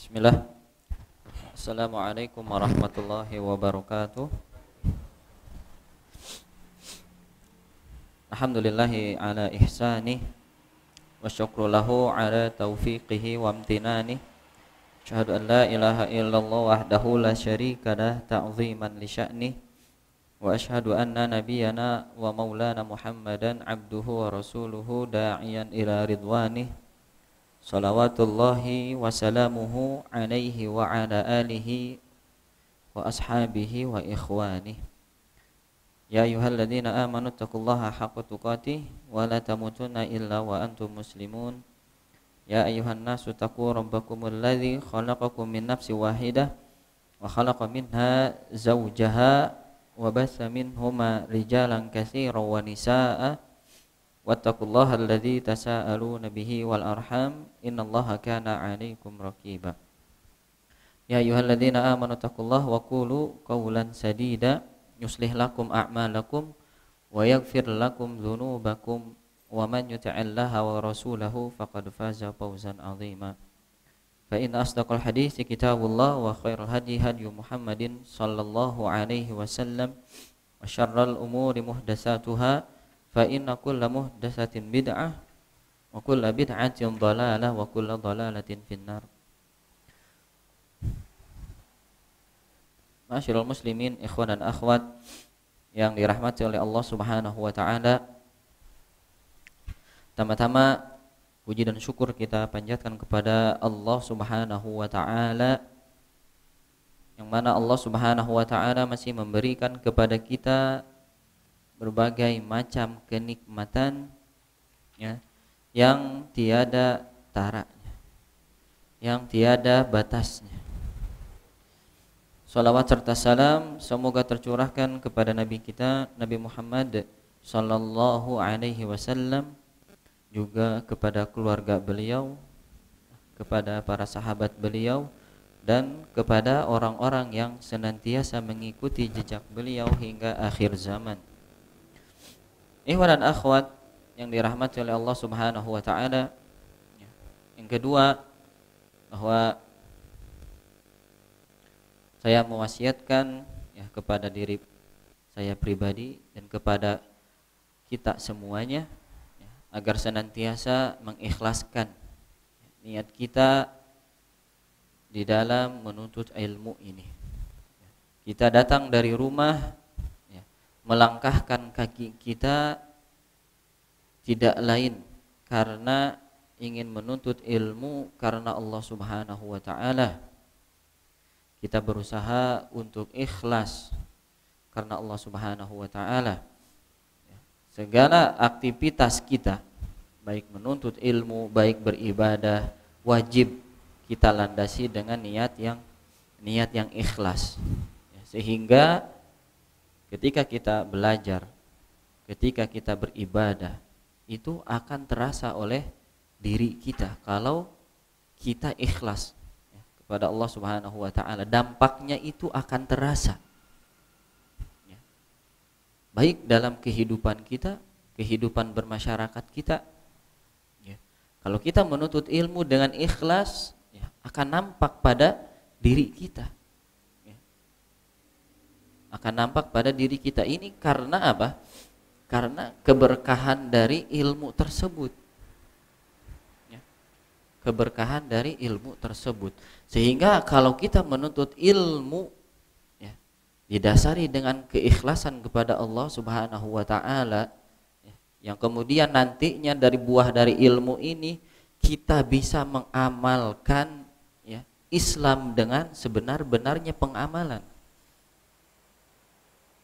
Bismillah. Assalamualaikum warahmatullahi wabarakatuh. Alhamdulillahi ala ihsanih wa syukru lahu ala taufiqihi wa amtinani. Asyhadu an la ilaha illallah wahdahu la syarika lah ta'ziman li sya'nih. Wa asyhadu anna nabiyyana wa maulana Muhammadan abduhu wa rasuluhu da'iyan ila ridwanih. Salawatullahi wa salamuhu alaihi wa ala alihi wa ashabihi wa ikhwani. Ya ayyuhalladzina amanu taqullaha haqqa tuqatih wa la tamutunna illa wa antum muslimun. Ya ayyuhan nasu taqu rabbakumul ladzi khalaqakum min nafsin wahidah wa khalaqa minha zawjaha wa bassa minhuma rijalan katsiran wa nisaa'a. Wattaqullaha alladzi tasaaluna bihi wal arham innallaha kana 'alaikum raqiba. Ya ayyuhalladzina amanu taqullaha wa qulu qawlan sadida yuslih lakum a'malakum wa yaghfir lakum dzunubakum wa man yuti'illaha wa rasulahu faqad faza fawzan 'azima. Fa inna asdaqal hadithi kitabullah wa khairal hadi hadyu Muhammadin sallallahu alaihi wasallam wa syarral umuri muhdatsatuha fa inna kulla muhdatsatin bid'ah wa kulla bid'atin dhalalah wa kulla dhalalatin finnar. Ma'asyiral muslimin, ikhwan dan akhwat yang dirahmati oleh Allah Subhanahu wa taala. Pertama-tama puji dan syukur kita panjatkan kepada Allah Subhanahu wa taala, yang mana Allah Subhanahu wa taala masih memberikan kepada kita berbagai macam kenikmatan, ya, yang tiada taranya, yang tiada batasnya. Salawat serta salam semoga tercurahkan kepada Nabi kita Nabi Muhammad sallallahu alaihi wasallam, juga kepada keluarga beliau, kepada para sahabat beliau, dan kepada orang-orang yang senantiasa mengikuti jejak beliau hingga akhir zaman. Ikhwan dan akhwat yang dirahmati oleh Allah Subhanahu wa taala. Yang kedua, bahwa saya mewasiatkan, ya, kepada diri saya pribadi dan kepada kita semuanya, ya, agar senantiasa mengikhlaskan niat kita di dalam menuntut ilmu ini. Kita datang dari rumah, melangkahkan kaki kita tidak lain karena ingin menuntut ilmu karena Allah Subhanahu wa taala. Kita berusaha untuk ikhlas karena Allah Subhanahu wa taala. Segala aktivitas kita, baik menuntut ilmu, baik beribadah, wajib kita landasi dengan niat yang ikhlas. Sehingga ketika kita belajar, ketika kita beribadah, itu akan terasa oleh diri kita kalau kita ikhlas, ya, kepada Allah Subhanahu wa taala. Dampaknya itu akan terasa, ya, baik dalam kehidupan kita, kehidupan bermasyarakat kita, ya. Kalau kita menuntut ilmu dengan ikhlas, ya, akan nampak pada diri kita. Akan nampak pada diri kita ini karena apa? Karena keberkahan dari ilmu tersebut, ya. Keberkahan dari ilmu tersebut. Sehingga kalau kita menuntut ilmu, ya, didasari dengan keikhlasan kepada Allah Subhanahu wa taala, ya, yang kemudian nantinya dari buah dari ilmu ini kita bisa mengamalkan, ya, Islam dengan sebenar-benarnya pengamalan.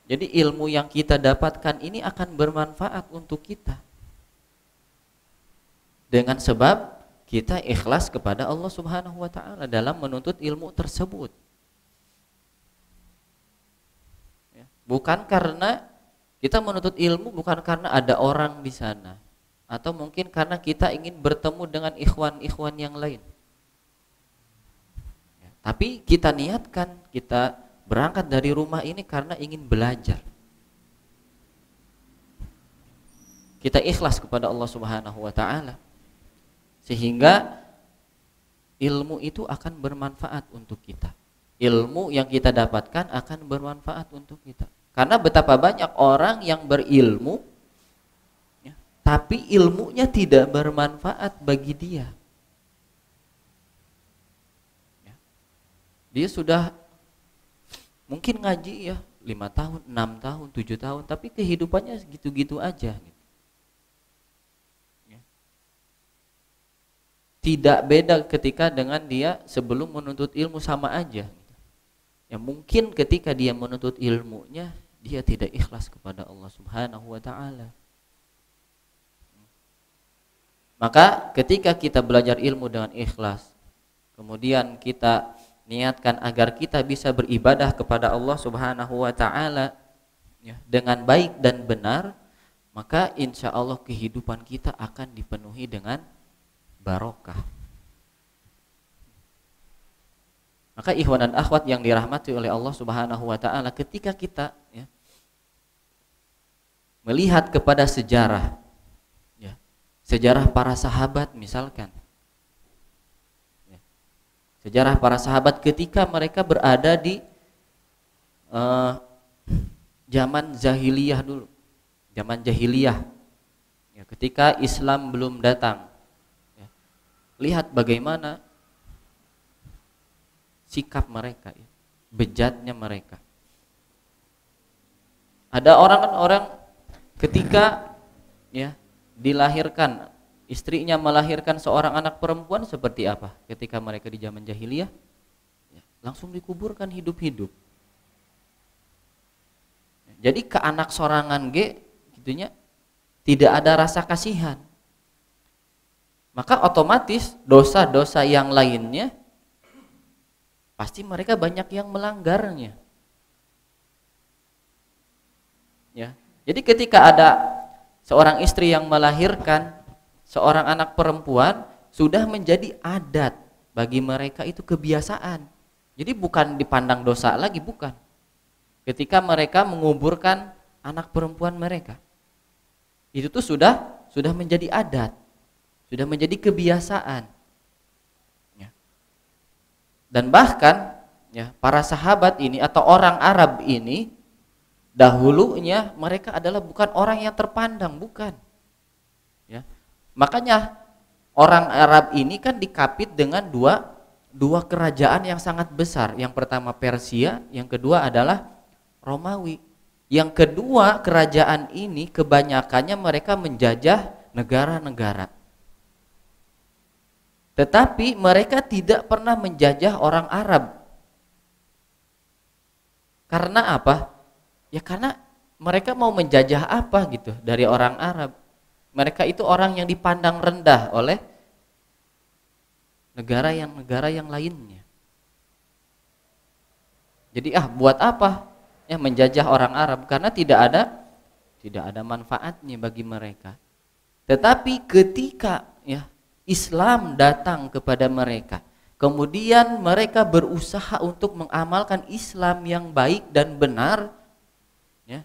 Jadi ilmu yang kita dapatkan ini akan bermanfaat untuk kita dengan sebab kita ikhlas kepada Allah Subhanahu wa taala dalam menuntut ilmu tersebut. Bukan karena kita menuntut ilmu bukan karena ada orang di sana, atau mungkin karena kita ingin bertemu dengan ikhwan-ikhwan yang lain. Tapi kita niatkan, kita berangkat dari rumah ini karena ingin belajar. Kita ikhlas kepada Allah Subhanahu wa taala. Sehingga ilmu itu akan bermanfaat untuk kita. Ilmu yang kita dapatkan akan bermanfaat untuk kita. Karena betapa banyak orang yang berilmu, ya, tapi ilmunya tidak bermanfaat bagi dia. Ya. Dia sudah mungkin ngaji ya 5 tahun, 6 tahun, 7 tahun, tapi kehidupannya gitu-gitu aja. Tidak beda ketika dengan dia sebelum menuntut ilmu, sama aja. Ya mungkin ketika dia menuntut ilmunya, dia tidak ikhlas kepada Allah Subhanahu wa taala. Maka ketika kita belajar ilmu dengan ikhlas, kemudian kita niatkan agar kita bisa beribadah kepada Allah Subhanahu wa taala, ya, dengan baik dan benar, maka insya Allah kehidupan kita akan dipenuhi dengan barokah. Maka ikhwan dan akhwat yang dirahmati oleh Allah Subhanahu wa taala, ketika kita, ya, melihat kepada sejarah, ya, sejarah para sahabat misalkan, ya, sejarah para sahabat ketika mereka berada di zaman jahiliyah dulu, zaman jahiliyah, ya, ketika Islam belum datang. Lihat bagaimana sikap mereka, ya, bejatnya mereka. Ada orang ketika, ya, dilahirkan, istrinya melahirkan seorang anak perempuan, seperti apa ketika mereka di zaman jahiliyah? Ya, langsung dikuburkan hidup-hidup. Jadi ke anak sorangan gitunya tidak ada rasa kasihan. Maka otomatis dosa-dosa yang lainnya pasti mereka banyak yang melanggarnya. Ya. Jadi ketika ada seorang istri yang melahirkan seorang anak perempuan, sudah menjadi adat bagi mereka, itu kebiasaan. Jadi bukan dipandang dosa lagi, bukan. Ketika mereka menguburkan anak perempuan mereka, itu tuh sudah menjadi adat. Sudah menjadi kebiasaan, ya. Dan bahkan, ya, para sahabat ini atau orang Arab ini dahulunya mereka adalah bukan orang yang terpandang, bukan, ya. Makanya orang Arab ini kan dikapit dengan dua kerajaan yang sangat besar. Yang pertama Persia, yang kedua adalah Romawi. Yang kedua kerajaan ini kebanyakannya mereka menjajah negara-negara. Tetapi mereka tidak pernah menjajah orang Arab. Karena apa? Ya karena mereka mau menjajah apa gitu dari orang Arab. Mereka itu orang yang dipandang rendah oleh negara yang lainnya. Jadi buat apa ya menjajah orang Arab? Karena tidak ada manfaatnya bagi mereka. Tetapi ketika, ya, Islam datang kepada mereka, kemudian mereka berusaha untuk mengamalkan Islam yang baik dan benar, ya,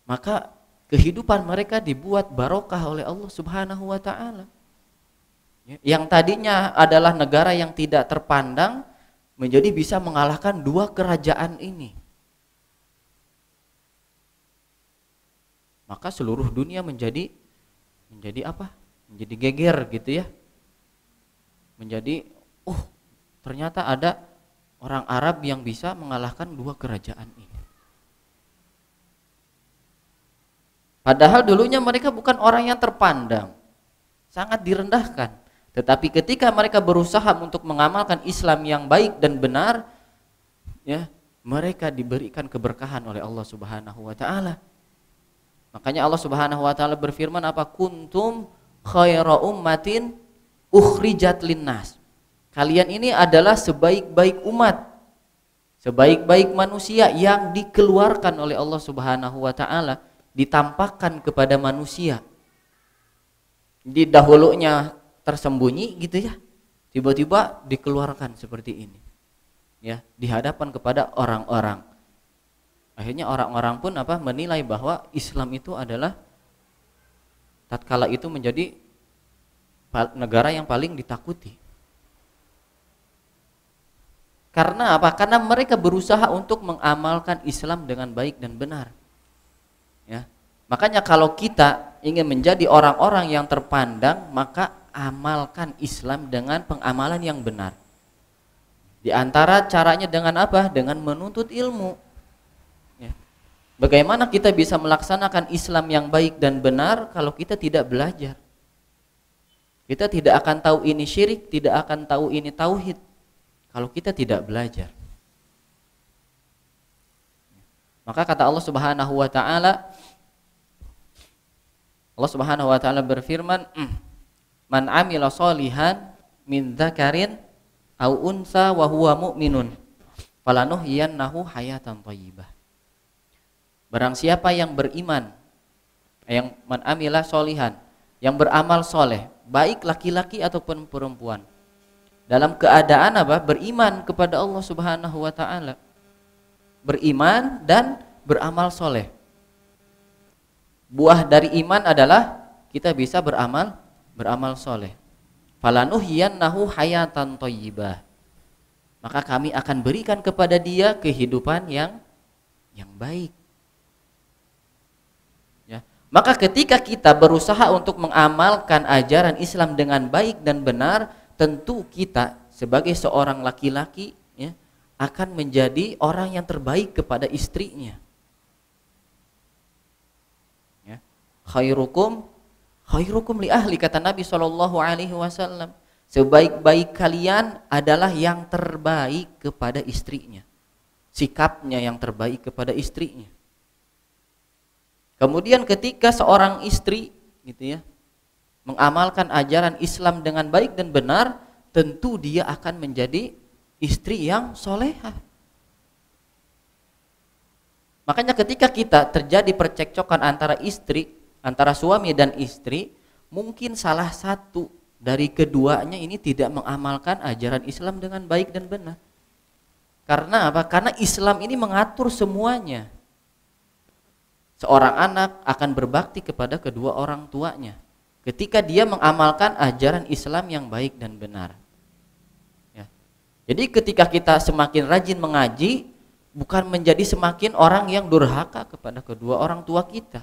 maka kehidupan mereka dibuat barokah oleh Allah Subhanahu wa taala. Yang tadinya adalah negara yang tidak terpandang menjadi bisa mengalahkan dua kerajaan ini. Maka seluruh dunia menjadi apa? Menjadi geger gitu ya. Menjadi ternyata ada orang Arab yang bisa mengalahkan dua kerajaan ini. Padahal dulunya mereka bukan orang yang terpandang, sangat direndahkan. Tetapi ketika mereka berusaha untuk mengamalkan Islam yang baik dan benar, ya, mereka diberikan keberkahan oleh Allah Subhanahu wa taala. Makanya Allah Subhanahu wa taala berfirman apa? Kuntum khaira ummatin ukhrijat linnas. Kalian ini adalah sebaik-baik umat, sebaik-baik manusia yang dikeluarkan oleh Allah Subhanahu wa taala, ditampakkan kepada manusia. Di dahulunya tersembunyi gitu ya, tiba-tiba dikeluarkan seperti ini, ya, di hadapan kepada orang-orang. Akhirnya orang-orang pun menilai bahwa Islam itu adalah tatkala itu menjadi negara yang paling ditakuti. Karena apa? Karena mereka berusaha untuk mengamalkan Islam dengan baik dan benar. Ya. Makanya kalau kita ingin menjadi orang-orang yang terpandang, maka amalkan Islam dengan pengamalan yang benar. Di antara caranya dengan apa? Dengan menuntut ilmu. Ya. Bagaimana kita bisa melaksanakan Islam yang baik dan benar kalau kita tidak belajar? Kita tidak akan tahu ini syirik, tidak akan tahu ini tauhid kalau kita tidak belajar. Maka kata Allah Subhanahu wa taala, Allah Subhanahu wa taala berfirman, "Man 'amila sholihan min dzakarin aw unsa wa huwa mu'minun, falanuhyiyannahu hayatan thayyibah." Barang siapa yang beriman, yang man 'amila sholihan, yang beramal soleh, baik laki-laki ataupun perempuan, dalam keadaan apa? Beriman kepada Allah Subhanahu wa taala. Beriman dan beramal soleh. Buah dari iman adalah kita bisa beramal soleh. Falanuhyiyannahu hayatan thayyibah. Maka kami akan berikan kepada dia kehidupan yang baik. Ya. Maka ketika kita berusaha untuk mengamalkan ajaran Islam dengan baik dan benar, tentu kita sebagai seorang laki-laki ya, akan menjadi orang yang terbaik kepada istrinya. Ya. Khairukum li ahli, kata Nabi SAW. Sebaik-baik kalian adalah yang terbaik kepada istrinya. Sikapnya yang terbaik kepada istrinya. Kemudian ketika seorang istri gitu ya, mengamalkan ajaran Islam dengan baik dan benar, tentu dia akan menjadi istri yang solehah. Makanya ketika kita terjadi percekcokan antara suami dan istri, mungkin salah satu dari keduanya ini tidak mengamalkan ajaran Islam dengan baik dan benar. Karena apa? Karena Islam ini mengatur semuanya. Seorang anak akan berbakti kepada kedua orang tuanya ketika dia mengamalkan ajaran Islam yang baik dan benar. Ya. Jadi ketika kita semakin rajin mengaji, bukan menjadi semakin orang yang durhaka kepada kedua orang tua kita.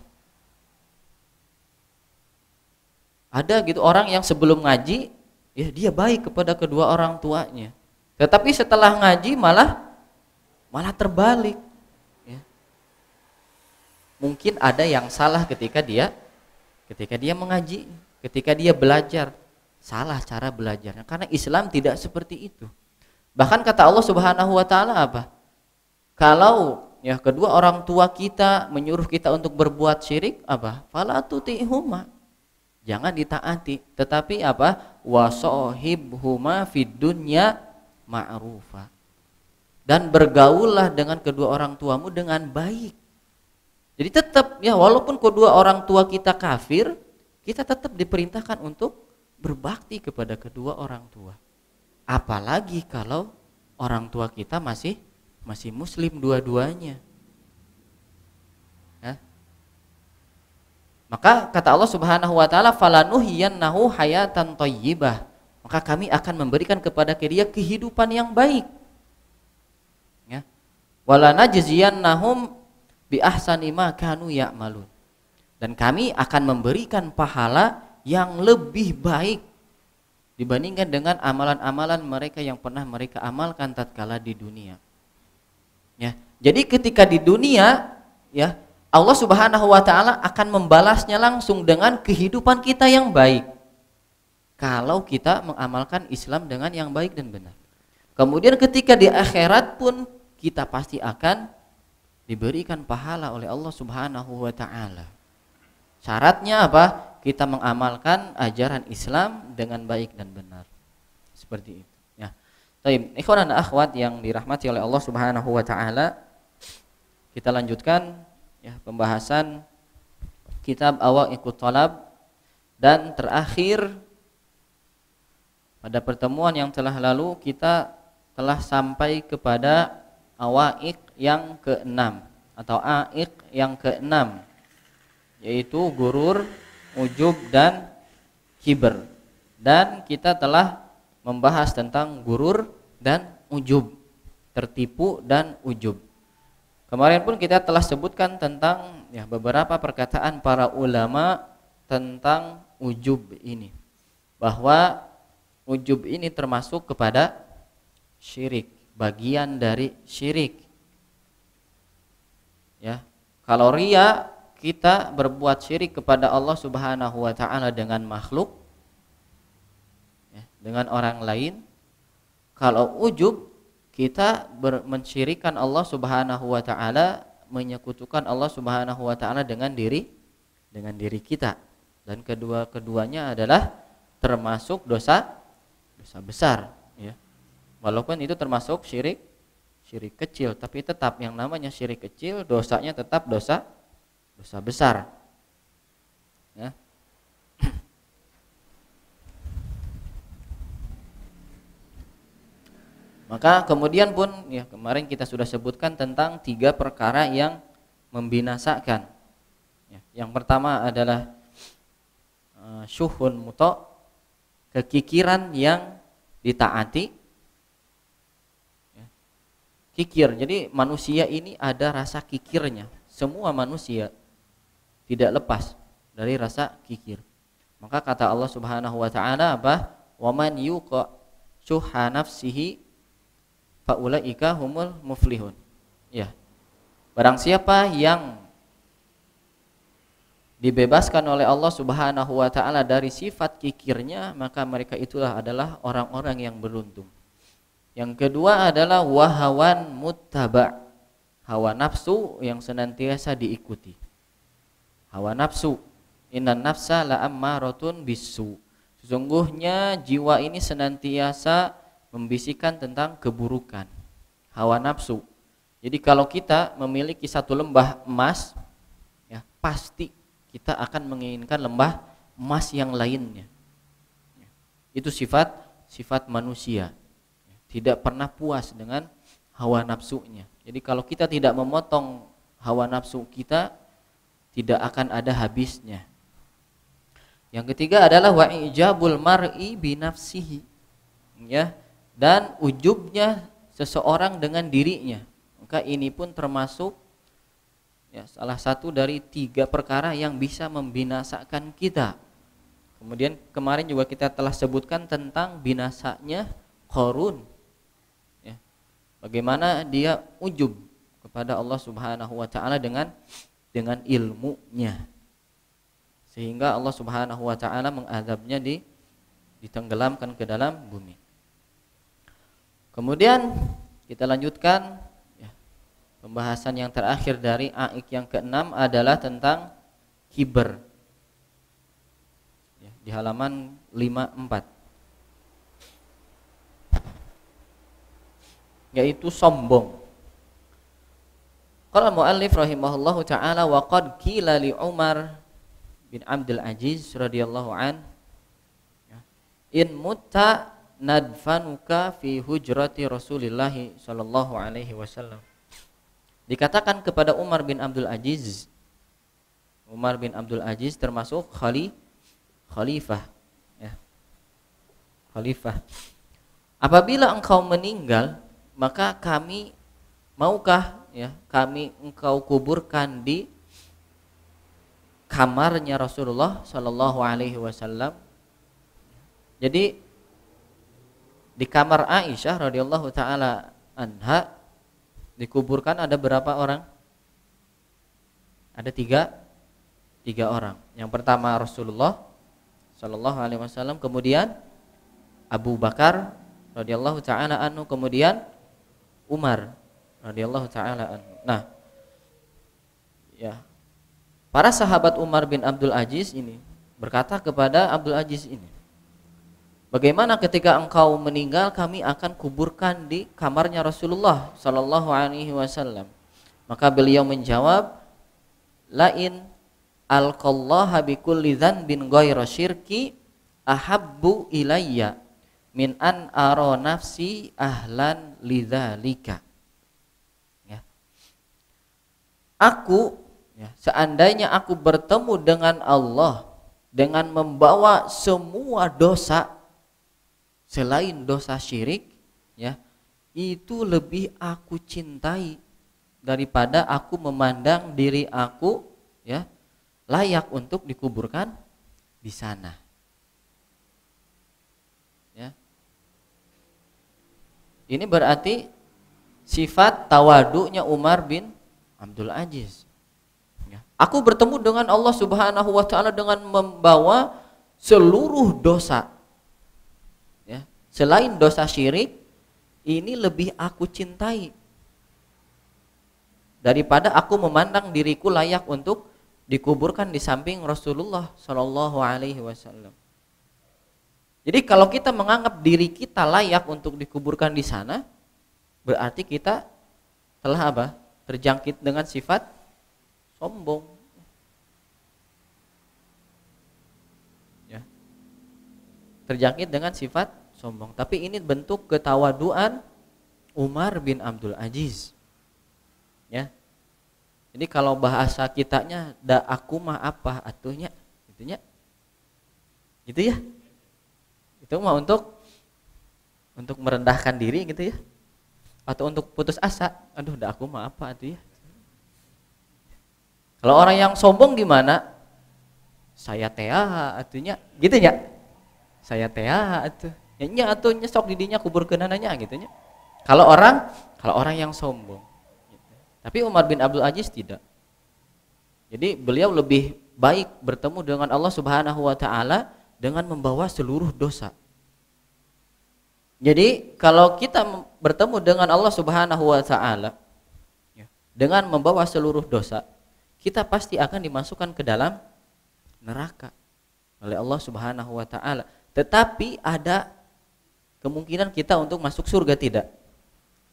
Ada gitu orang yang sebelum ngaji, ya dia baik kepada kedua orang tuanya. Tetapi setelah ngaji malah terbalik. Ya. Mungkin ada yang salah ketika dia mengaji, ketika dia belajar, salah cara belajarnya. Karena Islam tidak seperti itu. Bahkan kata Allah Subhanahu wa taala apa? Kalau ya kedua orang tua kita menyuruh kita untuk berbuat syirik, apa? Fala tuti'huma. Jangan ditaati, tetapi apa? Wasahibhuma fid dunya ma'rufa. Dan bergaullah dengan kedua orang tuamu dengan baik. Jadi tetap ya walaupun kedua orang tua kita kafir, kita tetap diperintahkan untuk berbakti kepada kedua orang tua. Apalagi kalau orang tua kita masih muslim dua-duanya. Ya. Maka kata Allah Subhanahu wa taala, falanuhyiyannahu hayatan thayyibah. Maka kami akan memberikan kepada dia kehidupan yang baik. Ya. Wala najziyannahum bi ahsani ma kanu ya'malun. Dan kami akan memberikan pahala yang lebih baik dibandingkan dengan amalan-amalan mereka yang pernah mereka amalkan tatkala di dunia. Ya. Jadi ketika di dunia ya Allah Subhanahu wa taala akan membalasnya langsung dengan kehidupan kita yang baik. Kalau kita mengamalkan Islam dengan yang baik dan benar. Kemudian ketika di akhirat pun kita pasti akan diberikan pahala oleh Allah Subhanahu wa taala. Syaratnya apa? Kita mengamalkan ajaran Islam dengan baik dan benar. Seperti itu, ya. Baik, ikhwan dan akhwat yang dirahmati oleh Allah Subhanahu wa taala, kita lanjutkan ya pembahasan kitab Awaiqut Thalab, dan terakhir pada pertemuan yang telah lalu kita telah sampai kepada awaiq yang ke-6 atau aiq yang ke-6, yaitu gurur, ujub dan kibr. Dan kita telah membahas tentang gurur dan ujub, tertipu dan ujub. Kemarin pun kita telah sebutkan tentang beberapa perkataan para ulama tentang ujub ini, bahwa ujub ini termasuk kepada syirik, bagian dari syirik. Ya, kalau riya, kita berbuat syirik kepada Allah Subhanahu wa taala dengan makhluk, dengan orang lain. Kalau ujub, kita mensyirikan Allah Subhanahu wa taala, menyekutukan Allah Subhanahu wa taala dengan diri kita. Dan keduanya adalah termasuk dosa besar, ya. Walaupun itu termasuk syirik kecil, tapi tetap yang namanya syirik kecil, dosanya tetap dosa besar. Ya. Maka kemudian pun kemarin kita sudah sebutkan tentang 3 perkara yang membinasakan. Yang pertama adalah syuhun muta', kekikiran yang ditaati. Kikir, jadi manusia ini ada rasa kikirnya. Semua manusia tidak lepas dari rasa kikir. Maka kata Allah Subhanahu wa taala apa? Wa man yuqa syuha nafsihi faulaika humul muflihun. Ya. Barang siapa yang dibebaskan oleh Allah Subhanahu wa taala dari sifat kikirnya, maka mereka itulah adalah orang-orang yang beruntung. Yang kedua adalah wahawan muttaba', hawa nafsu yang senantiasa diikuti. Hawa nafsu, innan nafsa la'ammaratun bisu. Sesungguhnya jiwa ini senantiasa membisikkan tentang keburukan, hawa nafsu. Jadi kalau kita memiliki satu lembah emas, pasti kita akan menginginkan lembah emas yang lainnya. Itu sifat manusia, tidak pernah puas dengan hawa nafsunya. Jadi kalau kita tidak memotong hawa nafsu kita, tidak akan ada habisnya. Yang ketiga adalah wa ijabul mar'i bi nafsihi, dan ujubnya seseorang dengan dirinya. Maka ini pun termasuk salah satu dari 3 perkara yang bisa membinasakan kita. Kemudian kemarin juga kita telah sebutkan tentang binasanya Qarun. Bagaimana dia ujub kepada Allah Subhanahu wa taala dengan ilmunya, sehingga Allah Subhanahu wa taala mengadabnya ditenggelamkan ke dalam bumi. Kemudian kita lanjutkan pembahasan yang terakhir dari aik yang ke-6 adalah tentang kiber. Di halaman 54. Yaitu sombong. Qala muallif rahimahullahu taala wa qad qila li Umar bin Abdul Aziz radhiyallahu an in mutta nadfanuka fi hujrati Rasulillah sallallahu alaihi wasallam. Dikatakan kepada Umar bin Abdul Aziz. Umar bin Abdul Aziz termasuk khalifah, khalifah. Apabila engkau meninggal, maka maukah kami engkau kuburkan di kamarnya Rasulullah sallallahu alaihi wasallam. Jadi di kamar Aisyah radhiyallahu taala anha dikuburkan ada berapa orang? Ada tiga orang. Yang pertama Rasulullah sallallahu alaihi wasallam, kemudian Abu Bakar radhiyallahu taala anhu, kemudian Umar radhiyallahu taala anhu. Nah, para sahabat Umar bin Abdul Aziz ini berkata kepada Abdul Aziz ini, bagaimana ketika engkau meninggal kami akan kuburkan di kamarnya Rasulullah sallallahu alaihi wasallam. Maka beliau menjawab, lain alqallaha bikulli dzanbin ghairu syirki ahabbu ilayya min an ara nafsi ahlan lidzalika. Aku seandainya aku bertemu dengan Allah dengan membawa semua dosa selain dosa syirik, ya, itu lebih aku cintai daripada aku memandang diri aku, ya, layak untuk dikuburkan di sana. Ya. Ini berarti sifat tawadunya Umar bin Abdul Aziz. Ya. Aku bertemu dengan Allah Subhanahu wa taala dengan membawa seluruh dosa. Ya. Selain dosa syirik, ini lebih aku cintai daripada aku memandang diriku layak untuk dikuburkan di samping Rasulullah Shallallahu Alaihi Wasallam. Jadi kalau kita menganggap diri kita layak untuk dikuburkan di sana, berarti kita telah apa? Terjangkit dengan sifat sombong. Ya. Terjangkit dengan sifat sombong. Tapi ini bentuk ketawaduan Umar bin Abdul Aziz. Ya. Jadi kalau bahasa kitanya da aku mah apa atuhnya, gitunya. Gitu ya. Itu mah untuk merendahkan diri gitu ya. Atau untuk putus asa. Aduh, da aku mah apa atuh ya. Kalau orang yang sombong gimana? Saya teh atuhnya, gitu ya. Saya teh atuh. Nya atuhnya sok didinya kuburkeun nanya gitu nya. Kalau orang yang sombong. Tapi Umar bin Abdul Aziz tidak. Jadi beliau lebih baik bertemu dengan Allah Subhanahu wa taala dengan membawa seluruh dosa. Jadi kalau kita bertemu dengan Allah Subhanahu wa taala dengan membawa seluruh dosa, kita pasti akan dimasukkan ke dalam neraka oleh Allah Subhanahu wa taala. Tetapi ada kemungkinan kita untuk masuk surga tidak?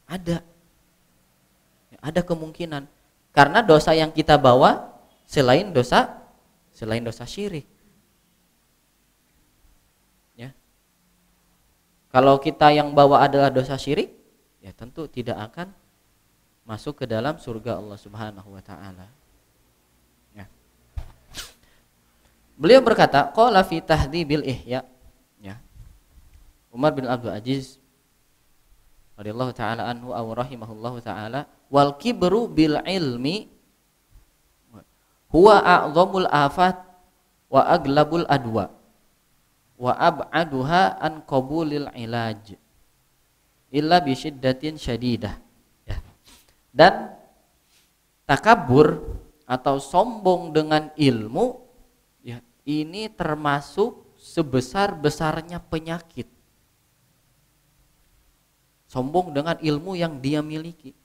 Ada kemungkinan. Karena dosa yang kita bawa selain dosa syirik. Ya. Kalau kita yang bawa adalah dosa syirik, ya tentu tidak akan masuk ke dalam surga Allah Subhanahu wa taala. Ya. Beliau berkata, qala fi tahdzibil ihya. Ya. Umar bin Abdul Aziz radhiyallahu taala anhu aw rahimahullahu taala, wal kibru bil ilmi huwa a'dhamul afat wa aglabul adwa wa ab'aduha an qabulil ilaj illa bi syiddatin syadidah. Ya. Dan takabur atau sombong dengan ilmu, ya, ini termasuk sebesar-besarnya penyakit. Sombong dengan ilmu yang dia miliki.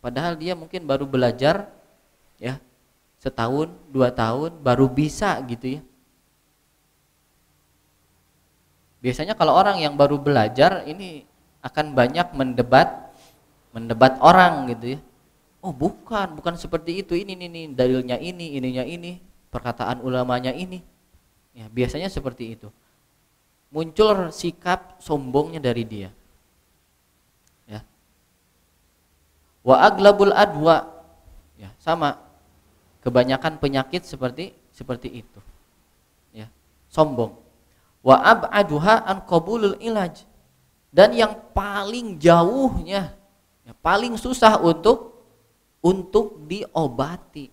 Padahal dia mungkin baru belajar, ya, 1 tahun, 2 tahun baru bisa gitu ya. Biasanya kalau orang yang baru belajar ini akan banyak mendebat orang gitu ya. Oh, bukan seperti itu. Ini dalilnya ininya ini, perkataan ulamanya ini. Ya, biasanya seperti itu. Muncul sikap sombongnya dari dia. Ya. Wa aglabul adwa. Ya, sama. Kebanyakan penyakit seperti itu. Ya, sombong. Wa ab'aduha an qabulul ilaj. Dan yang paling jauhnya, ya, paling susah untuk diobati.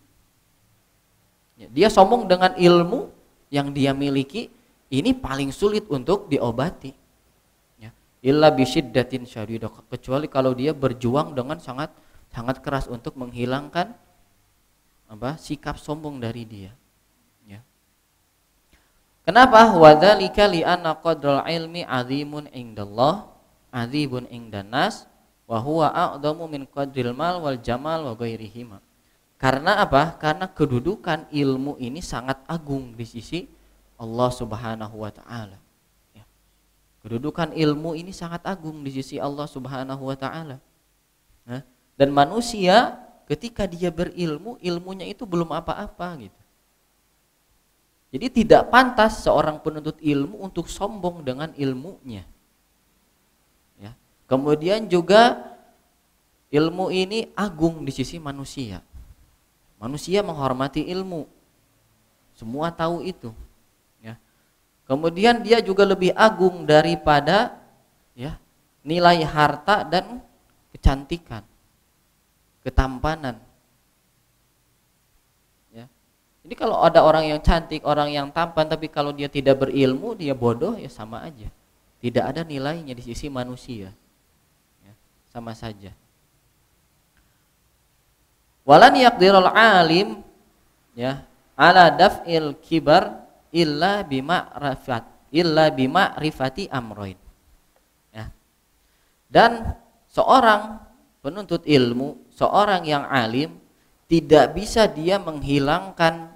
Ya, dia sombong dengan ilmu yang dia miliki, ini paling sulit untuk diobati. Ya, illa bisyiddatin syadidah, kecuali kalau dia berjuang dengan sangat keras untuk menghilangkan sikap sombong dari dia. Ya. Kenapa? Wadzalika li'anna qadral ilmi 'azimun indallah, 'azibun indannas, wa huwa a'dhamu min qadril mal wal jamal wa ghairihima. Karena apa? Karena kedudukan ilmu ini sangat agung di sisi Allah Subhanahu wa taala. Ya. Kedudukan ilmu ini sangat agung di sisi Allah Subhanahu wa taala. Nah, dan manusia ketika dia berilmu, ilmunya itu belum apa-apa gitu. Jadi tidak pantas seorang penuntut ilmu untuk sombong dengan ilmunya. Ya. Kemudian juga ilmu ini agung di sisi manusia. Manusia menghormati ilmu. Semua tahu itu. Kemudian dia juga lebih agung daripada ya nilai harta dan kecantikan, ketampanan. Ya. Jadi kalau ada orang yang cantik, orang yang tampan, tapi kalau dia tidak berilmu, dia bodoh, ya sama aja. Tidak ada nilainya di sisi manusia. Ya, sama saja. Walan yaqdirul alim ya ala daf'il kibar illa bima'rifati amroin. Ya. Dan seorang penuntut ilmu, seorang yang alim, tidak bisa dia menghilangkan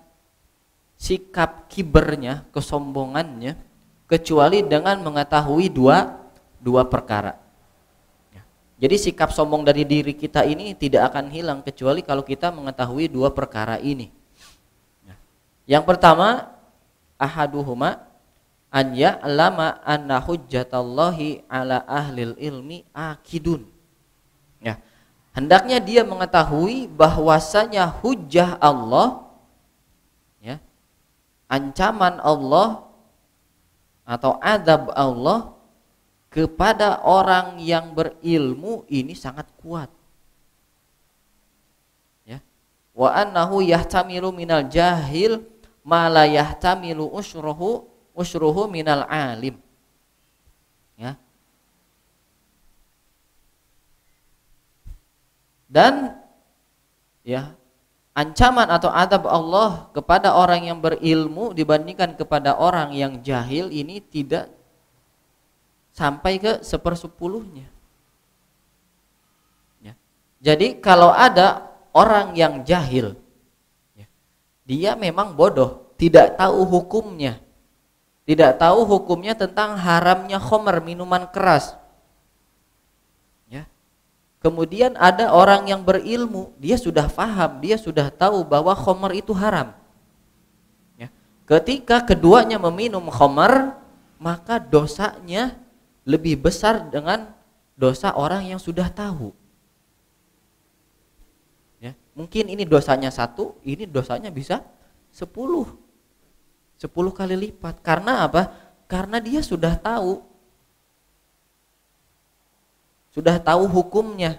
sikap kibernya, kesombongannya, kecuali dengan mengetahui dua perkara. Ya. Jadi sikap sombong dari diri kita ini tidak akan hilang kecuali kalau kita mengetahui dua perkara ini. Ya. Yang pertama, ahaduhuma an ya'lama anna hujjatallahi ala ahlil ilmi akidun. Ya. Hendaknya dia mengetahui bahwasanya hujjah Allah, ya, ancaman Allah atau azab Allah kepada orang yang berilmu ini sangat kuat. Ya. Wa annahu yahtamilu minal jahil ma la yahtamilu usyruhu minal alim. Ya. Dan ya, ancaman atau adab Allah kepada orang yang berilmu dibandingkan kepada orang yang jahil ini tidak sampai ke 1/10-nya. Ya. Jadi kalau ada orang yang jahil, dia memang bodoh, tidak tahu hukumnya. Tidak tahu hukumnya tentang haramnya khamar, minuman keras. Ya. Kemudian ada orang yang berilmu, dia sudah paham, dia sudah tahu bahwa khamar itu haram. Ya. Ketika keduanya meminum khamar, maka dosanya lebih besar dengan dosa orang yang sudah tahu. Mungkin ini dosanya 1, ini dosanya bisa 10 kali lipat. Karena apa? Karena dia sudah tahu hukumnya.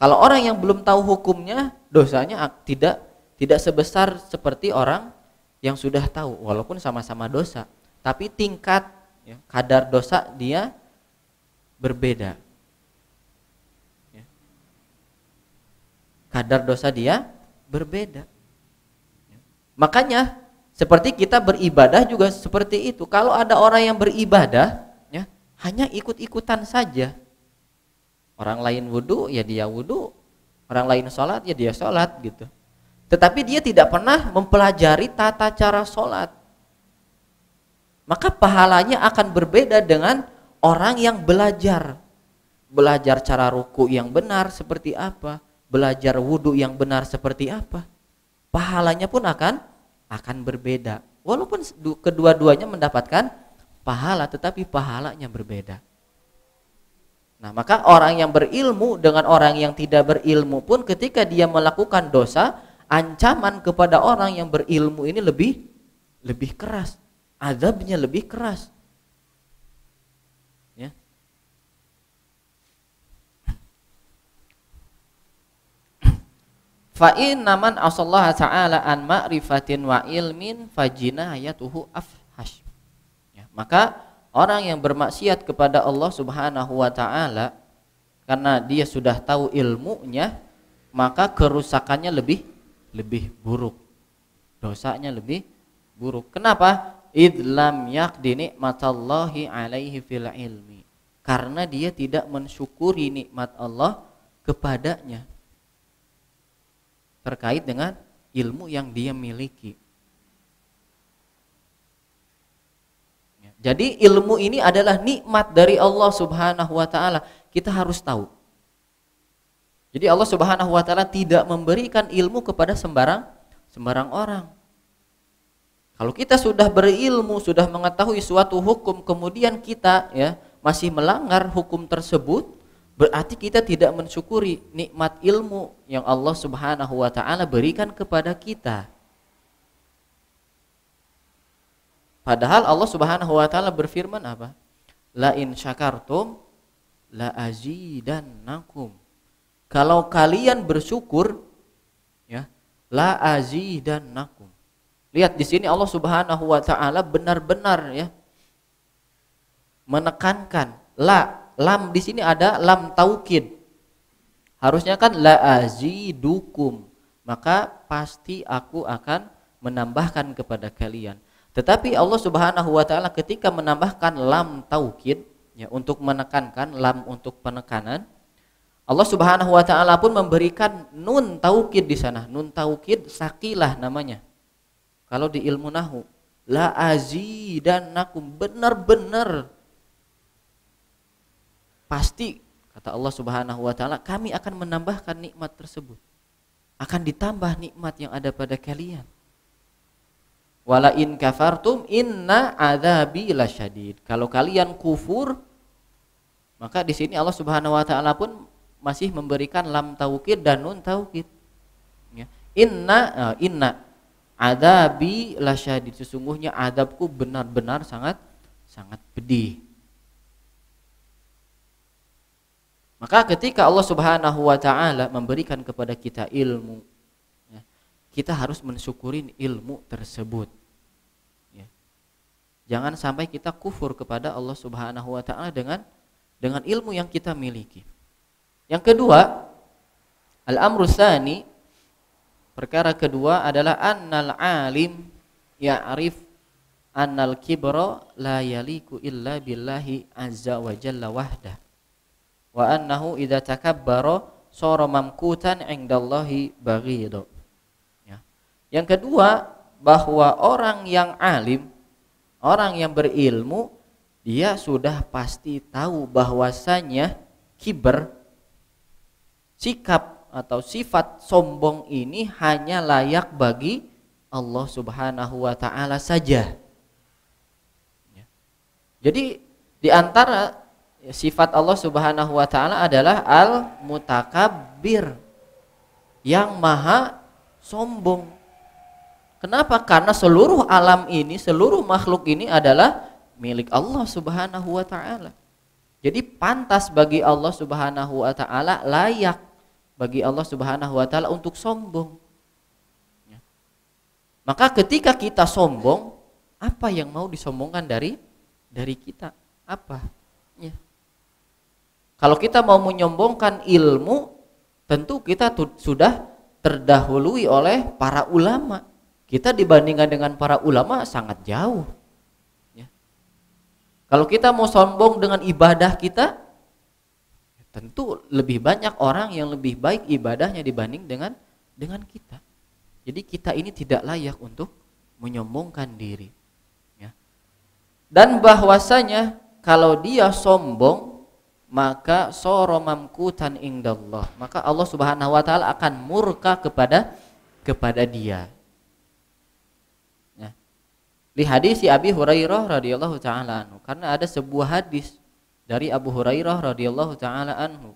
Kalau orang yang belum tahu hukumnya, dosanya tidak sebesar seperti orang yang sudah tahu, walaupun sama-sama dosa, tapi tingkat ya, kadar dosa dia berbeda. Kadar dosa dia berbeda. Makanya seperti kita beribadah juga seperti itu. Kalau ada orang yang beribadah ya, hanya ikut-ikutan saja. Orang lain wudu ya dia wudu, orang lain sholat ya dia sholat gitu. Tetapi dia tidak pernah mempelajari tata cara sholat. Maka pahalanya akan berbeda dengan orang yang belajar cara ruku yang benar seperti apa, belajar wudu yang benar seperti apa, pahalanya pun akan berbeda. Walaupun kedua-duanya mendapatkan pahala, tetapi pahalanya berbeda. Nah, maka orang yang berilmu dengan orang yang tidak berilmu pun ketika dia melakukan dosa, ancaman kepada orang yang berilmu ini lebih keras, azabnya lebih keras. Fa inna man asallaha ta'ala an ma'rifatin wa ilmin fajinayatuhu afhash. Ya, maka orang yang bermaksiat kepada Allah Subhanahu wa taala karena dia sudah tahu ilmunya, maka kerusakannya lebih buruk. Dosanya lebih buruk. Kenapa? Idlam yaqdi nikmatallahi alaihi fil ilmi. Karena dia tidak mensyukuri nikmat Allah kepadanya terkait dengan ilmu yang dia miliki. Jadi ilmu ini adalah nikmat dari Allah Subhanahu wa taala. Kita harus tahu. Jadi Allah Subhanahu wa taala tidak memberikan ilmu kepada sembarang orang. Kalau kita sudah berilmu, sudah mengetahui suatu hukum, kemudian kita ya masih melanggar hukum tersebut, berarti kita tidak mensyukuri nikmat ilmu yang Allah Subhanahu wa taala berikan kepada kita. Padahal Allah Subhanahu wa taala berfirman apa? La in syakartum la azidannakum. Kalau kalian bersyukur, ya, la azidannakum. Lihat di sini Allah Subhanahu wa taala benar-benar ya menekankan lam di sini ada lam taukid. Harusnya kan la azidukum. Maka pasti aku akan menambahkan kepada kalian. Tetapi Allah Subhanahu wa taala ketika menambahkan lam taukid ya untuk menekankan, lam untuk penekanan, Allah Subhanahu wa taala pun memberikan nun taukid di sana. Nun taukid sakilah namanya. Kalau di ilmu nahwu, la azidannakum, benar-benar pasti kata Allah Subhanahu wa taala kami akan menambahkan nikmat tersebut. Akan ditambah nikmat yang ada pada kalian. Wala in kafartum inna adzabi lasyadid. Kalau kalian kufur, maka di sini Allah Subhanahu wa taala pun masih memberikan lam taukid dan nun taukid. Ya. Inna adzabi lasyadid. Sesungguhnya adabku benar-benar sangat pedih. Maka ketika Allah Subhanahu wa taala memberikan kepada kita ilmu, ya, kita harus mensyukuri ilmu tersebut. Ya. Jangan sampai kita kufur kepada Allah Subhanahu wa taala dengan ilmu yang kita miliki. Yang kedua, al-amru tsani, perkara kedua adalah annal alim ya'rif annal kibra la yaliku illa billahi azza wa jalla wahdah. Wa annahu idza takabbara sara mamkutan 'indallahi baghid. Ya. Yang kedua, bahwa orang yang alim, orang yang berilmu, dia sudah pasti tahu bahwasanya kiber, sikap atau sifat sombong ini hanya layak bagi Allah Subhanahu wa taala saja. Ya. Jadi di antara sifat Allah Subhanahu wa taala adalah al-mutakabbir, yang maha sombong. Kenapa? Karena seluruh alam ini, seluruh makhluk ini adalah milik Allah Subhanahu wa taala. Jadi pantas bagi Allah Subhanahu wa taala, layak bagi Allah Subhanahu wa taala untuk sombong. Ya. Maka ketika kita sombong, apa yang mau disombongkan dari kita? Apa? Ya. Kalau kita mau menyombongkan ilmu, tentu kita sudah terdahului oleh para ulama. Kita dibandingkan dengan para ulama sangat jauh. Ya. Kalau kita mau sombong dengan ibadah kita, tentu lebih banyak orang yang lebih baik ibadahnya dibanding dengan kita. Jadi kita ini tidak layak untuk menyombongkan diri. Ya. Dan bahwasanya kalau dia sombong, maka sara mamkutan indallah, maka Allah Subhanahu wa taala akan murka kepada dia. Ya. Di hadis Abi Hurairah radhiyallahu taala anhu, karena ada sebuah hadis dari Abu Hurairah radhiyallahu taala anhu.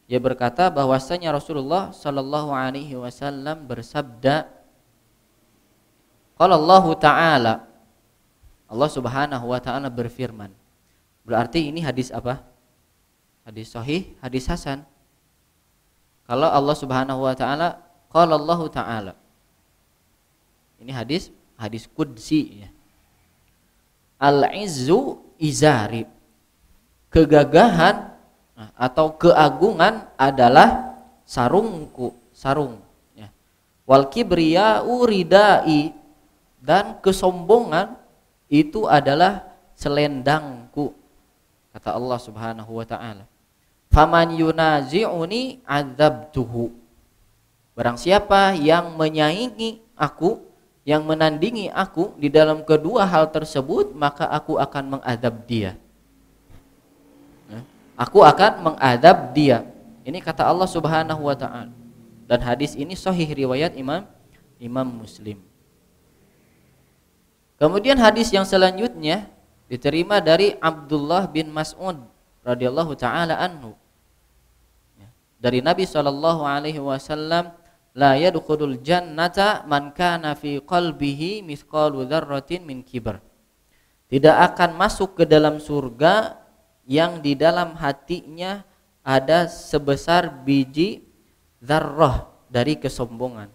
Dia berkata bahwasanya Rasulullah sallallahu alaihi wasallam bersabda, qala Allah taala, Allah Subhanahu wa taala berfirman. Berarti ini hadis apa? Hadis sahih, hadis hasan. Kalau Allah Subhanahu wa taala qala Allah taala. Ini hadis qudsi ya. Al-izzu izari. Kegagahan atau keagungan adalah sarungku, sarung ya. Wal kibriya'u ridai, dan kesombongan itu adalah selendangku, kata Allah Subhanahu wa taala. Faman yunazi'uni adzabtuhu. Barang siapa yang menyaingi aku, yang menandingi aku di dalam kedua hal tersebut, maka aku akan mengadab dia. Aku akan mengadab dia. Ini kata Allah Subhanahu wa taala. Dan hadis ini sahih riwayat Imam Muslim. Kemudian hadis yang selanjutnya diterima dari Abdullah bin Mas'ud radhiyallahu taala anhu. Dari Nabi sallallahu alaihi wasallam, la yadkhulul jannata man kana fi qalbihi mithqalu dzarratin min kibr. Tidak akan masuk ke dalam surga yang di dalam hatinya ada sebesar biji dzarrah dari kesombongan.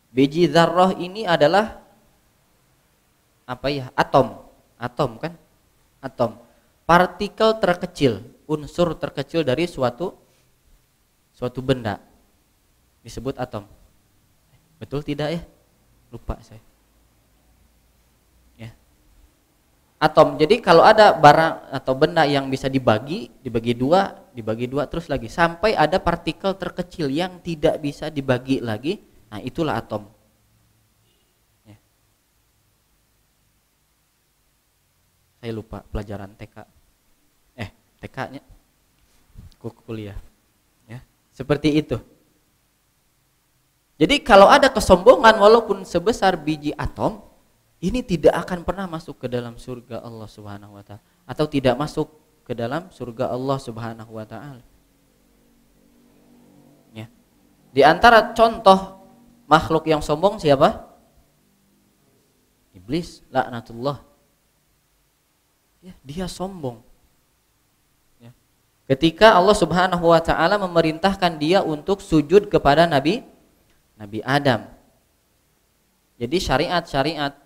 Biji dzarrah ini adalah apa ya? Atom. Atom kan? Atom. Partikel terkecil, unsur terkecil dari suatu benda. Disebut atom. Betul tidak ya? Lupa saya. Ya. Atom. Jadi kalau ada barang atau benda yang bisa dibagi dua terus lagi sampai ada partikel terkecil yang tidak bisa dibagi lagi. Nah, itulah atom. Ya. Saya lupa pelajaran TK. TK-nya kuliah. Ya. Seperti itu. Jadi kalau ada kesombongan walaupun sebesar biji atom, ini tidak akan pernah masuk ke dalam surga Allah Subhanahu wa taala atau tidak masuk ke dalam surga Allah Subhanahu wa taala. Ya. Di antara contoh makhluk yang sombong siapa? Iblis, laknatullah. Ya, dia sombong. Ya. Ketika Allah Subhanahu wa taala memerintahkan dia untuk sujud kepada Nabi Adam. Jadi syariat-syariat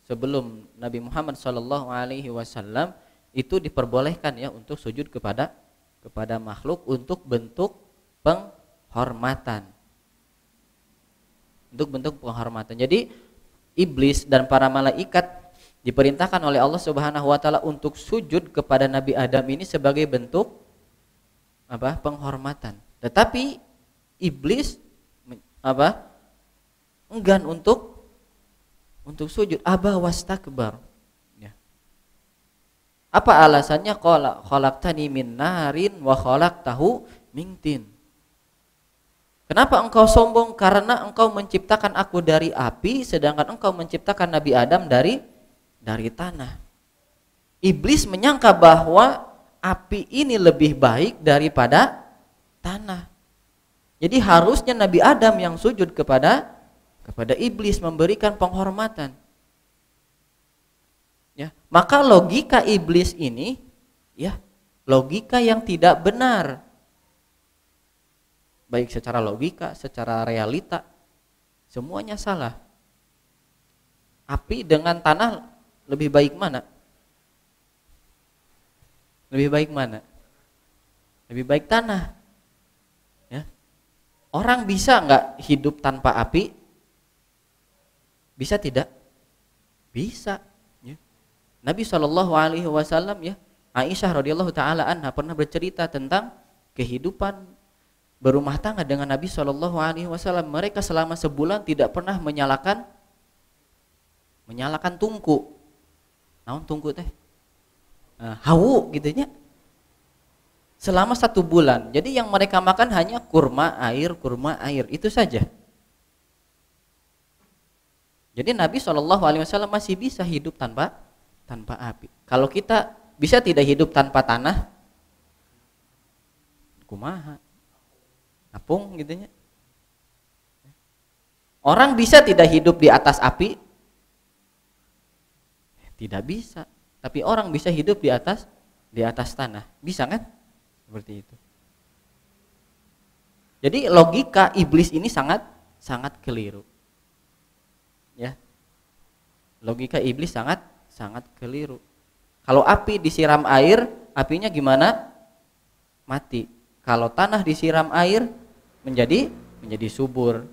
sebelum Nabi Muhammad SAW itu diperbolehkan ya untuk sujud kepada makhluk untuk bentuk penghormatan. Untuk bentuk penghormatan. Jadi iblis dan para malaikat diperintahkan oleh Allah Subhanahu wa taala untuk sujud kepada Nabi Adam ini sebagai bentuk apa? Penghormatan. Tetapi iblis enggan untuk sujud, aba wastakbar. Ya. Apa alasannya? Qala khalaqtani min narin wa khalaqtahu min tin. Kenapa engkau sombong? Karena engkau menciptakan aku dari api, sedangkan engkau menciptakan Nabi Adam dari tanah. Iblis menyangka bahwa api ini lebih baik daripada tanah. Jadi harusnya Nabi Adam yang sujud kepada iblis, memberikan penghormatan. Ya, maka logika iblis ini ya, logika yang tidak benar. Baik secara logika, secara realita, semuanya salah. Api dengan tanah lebih baik mana? Lebih baik mana? Lebih baik tanah. Ya. Orang bisa nggak hidup tanpa api? Bisa tidak? Bisa. Ya. Nabi SAW ya, Aisyah radhiyallahu taala anha pernah bercerita tentang kehidupan berumah tangga dengan Nabi SAW. Mereka selama sebulan tidak pernah menyalakan tungku. Naon tungku teh? Hawu gitunya. Selama 1 bulan. Jadi yang mereka makan hanya kurma air itu saja. Jadi Nabi SAW masih bisa hidup tanpa api. Kalau kita bisa tidak hidup tanpa tanah, kumaha? Apung gitunya. Orang bisa tidak hidup di atas api? Tidak bisa. Tapi orang bisa hidup di atas tanah. Bisa kan? Seperti itu. Jadi logika iblis ini sangat keliru. Ya. Logika iblis sangat keliru. Kalau api disiram air, apinya gimana? Mati. Kalau tanah disiram air, menjadi subur.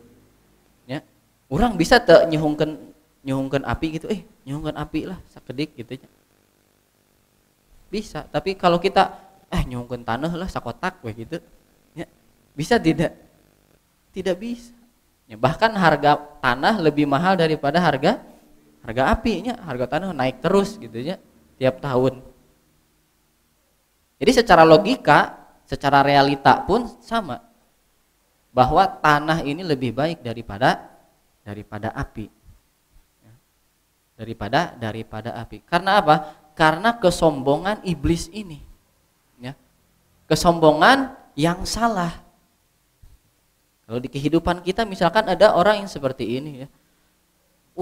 Ya. Orang bisa tak nyuhungkeun api gitu, nyuhungkeun api lah sakedik gitu ya. Bisa, tapi kalau kita nyuhungkeun tanah lah sakotak we gitu. Ya. Bisa tidak? Tidak bisa. Ya, bahkan harga tanah lebih mahal daripada harga apinya. Harga tanah naik terus gitu ya tiap tahun. Jadi secara logika, secara realita pun sama. Bahwa tanah ini lebih baik daripada api. Daripada api. Karena apa? Karena kesombongan iblis ini. Ya. Kesombongan yang salah. Kalau di kehidupan kita misalkan ada orang yang seperti ini ya.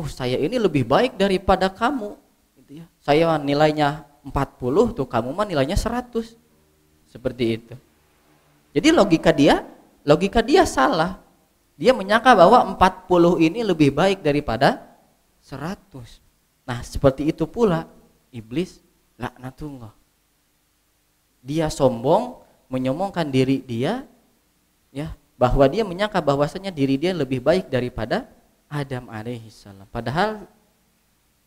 Saya ini lebih baik daripada kamu. Gitu gitu ya. Saya nilainya 40 tuh, kamu mah nilainya 100. Seperti itu. Jadi logika dia salah. Dia menyangka bahwa 40 ini lebih baik daripada 100. Nah, seperti itu pula iblis laknatullah. Dia sombong, menyombongkan diri dia, ya, bahwa dia menyangka bahwasanya diri dia lebih baik daripada Adam alaihissalam. Padahal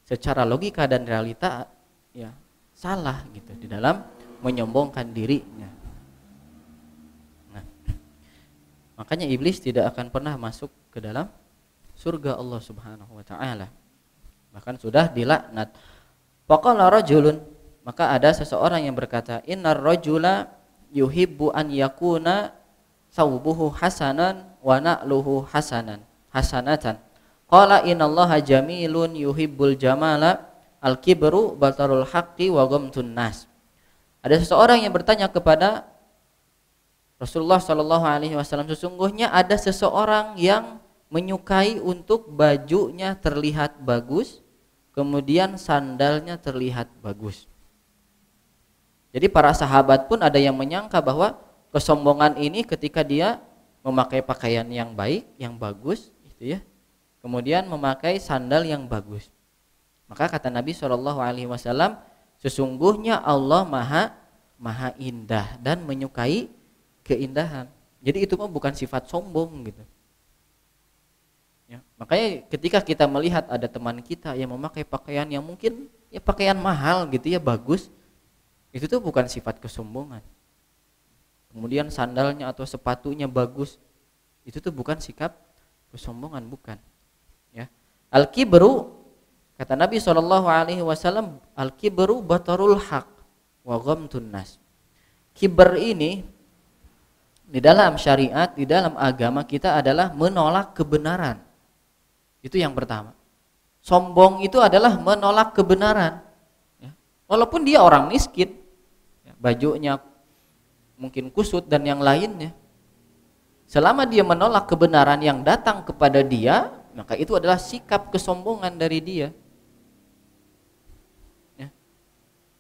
secara logika dan realita ya salah gitu di dalam menyombongkan dirinya. Nah, makanya iblis tidak akan pernah masuk ke dalam surga Allah Subhanahu wa taala. Bahkan sudah dilaknat. Faqala rajulun, maka ada seseorang yang berkata, innar rajula yuhibbu an yakuna thawbuhu hasanan wa na'luhu hasanatan. Qala innallaha jamilun yuhibbul jamala al-kibru batarul haqqi wa ghamtun nas. Ada seseorang yang bertanya kepada Rasulullah sallallahu alaihi wasallam, sesungguhnya ada seseorang yang menyukai untuk bajunya terlihat bagus, kemudian sandalnya terlihat bagus. Jadi para sahabat pun ada yang menyangka bahwa kesombongan ini ketika dia memakai pakaian yang baik, yang bagus, gitu ya. Kemudian memakai sandal yang bagus. Maka kata Nabi SAW, sesungguhnya Allah maha indah dan menyukai keindahan. Jadi itu mah bukan sifat sombong gitu. Ya, makanya ketika kita melihat ada teman kita yang memakai pakaian yang mungkin ya pakaian mahal gitu ya, bagus, itu tuh bukan sifat kesombongan. Kemudian sandalnya atau sepatunya bagus, itu tuh bukan sikap kesombongan, bukan. Ya. Al-kibru, kata Nabi SAW, al-kibru batarul haq wa ghamtun nas. Kiber ini di dalam syariat, di dalam agama kita adalah menolak kebenaran. Itu yang pertama. Sombong itu adalah menolak kebenaran. Ya. Walaupun dia orang miskin, ya, bajunya mungkin kusut dan yang lainnya. Selama dia menolak kebenaran yang datang kepada dia, maka itu adalah sikap kesombongan dari dia. Ya.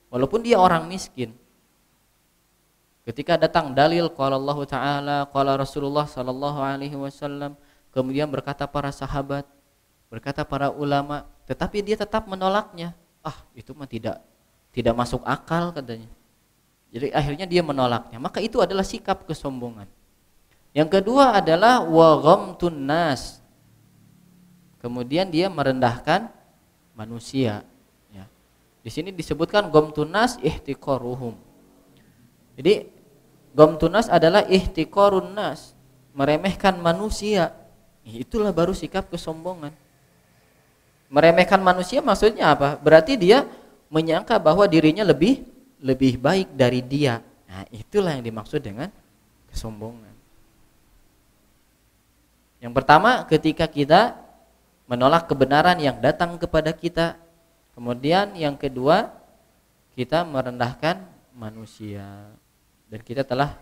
Walaupun dia orang miskin. Ketika datang dalil qala Allah Ta'ala, qala Rasulullah sallallahu alaihi wasallam, kemudian berkata para sahabat, berkata para ulama, tetapi dia tetap menolaknya. Itu mah tidak masuk akal katanya. Jadi akhirnya dia menolaknya. Maka itu adalah sikap kesombongan. Yang kedua adalah wa ghamtun nas. Kemudian dia merendahkan manusia. Ya. Di sini disebutkan ghamtun nas ihtiqaruhum. Jadi ghamtun nas adalah ihtiqarun nas, meremehkan manusia. Itulah baru sikap kesombongan. Meremehkan manusia maksudnya apa? Berarti dia menyangka bahwa dirinya lebih baik dari dia. Nah, itulah yang dimaksud dengan kesombongan. Yang pertama, ketika kita menolak kebenaran yang datang kepada kita. Kemudian yang kedua, kita merendahkan manusia. Dan kita telah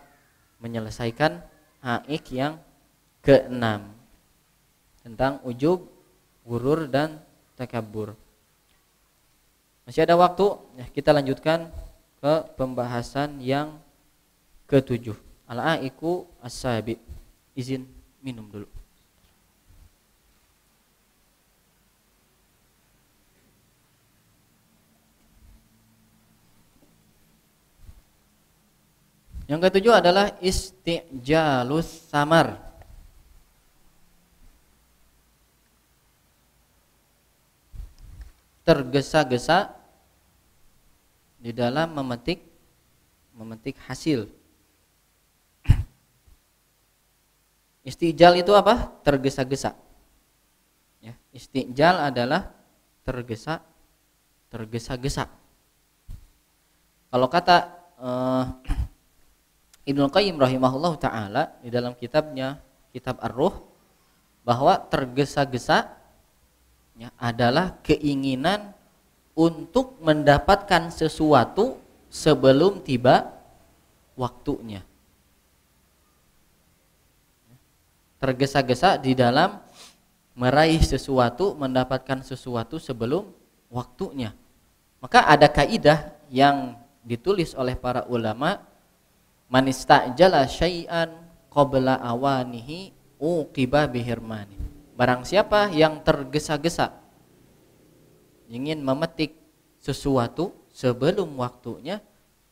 menyelesaikan haik yang keenam tentang ujub, gurur dan takabur. Masih ada waktu, ya, kita lanjutkan ke pembahasan yang ketujuh. Al-aiku as-sabi. Izin minum dulu. Yang ketujuh adalah istijalus samar. Tergesa-gesa di dalam memetik hasil. Istijal itu apa? Tergesa-gesa. Ya, istijal adalah tergesa-gesa. Kalau kata Ibnu Qayyim rahimahullah ta'ala di dalam kitabnya, Kitab Ar-Ruh, bahwa tergesa-gesa ya, adalah keinginan untuk mendapatkan sesuatu sebelum tiba waktunya. Tergesa-gesa di dalam meraih sesuatu, mendapatkan sesuatu sebelum waktunya. Maka ada kaidah yang ditulis oleh para ulama, man istajala syai'an qabla awanihi uqiba bihirmani. Barang siapa yang tergesa-gesa ingin memetik sesuatu sebelum waktunya,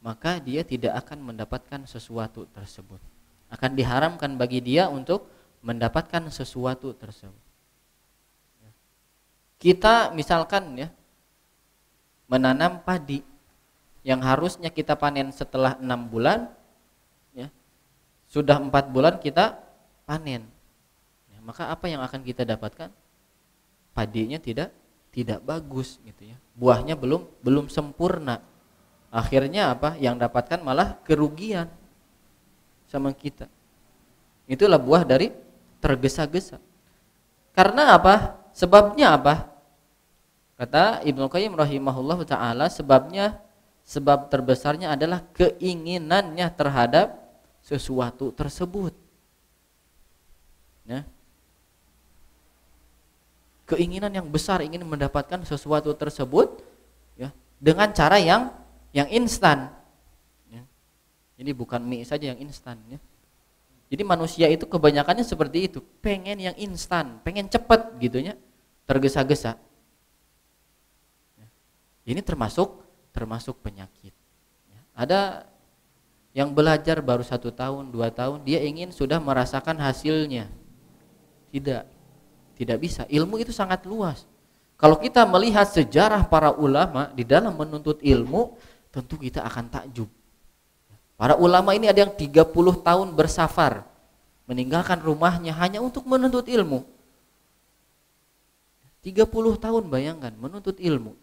maka dia tidak akan mendapatkan sesuatu tersebut. Akan diharamkan bagi dia untuk mendapatkan sesuatu tersebut. Kita misalkan ya menanam padi yang harusnya kita panen setelah 6 bulan, ya, sudah 4 bulan kita panen. Ya, maka apa yang akan kita dapatkan? Padinya tidak bagus gitu ya. Buahnya belum sempurna. Akhirnya apa? Yang dapatkan malah kerugian sama kita. Itulah buah dari tergesa-gesa. Karena apa? Sebabnya apa? Kata Ibnu Qayyim rahimahullah ta'ala, sebab terbesarnya adalah keinginannya terhadap sesuatu tersebut. Ya. Keinginan yang besar ingin mendapatkan sesuatu tersebut, ya, dengan cara yang instan. Ya. Jadi bukan mie saja yang instan. Ya. Jadi manusia itu kebanyakannya seperti itu, pengen yang instan, pengen cepat gitunya, tergesa-gesa. Ini termasuk penyakit. Ada yang belajar baru 1 tahun, 2 tahun, dia ingin sudah merasakan hasilnya. Tidak bisa. Ilmu itu sangat luas. Kalau kita melihat sejarah para ulama di dalam menuntut ilmu, tentu kita akan takjub. Para ulama ini ada yang 30 tahun bersafar, meninggalkan rumahnya hanya untuk menuntut ilmu. 30 tahun, bayangkan, menuntut ilmu.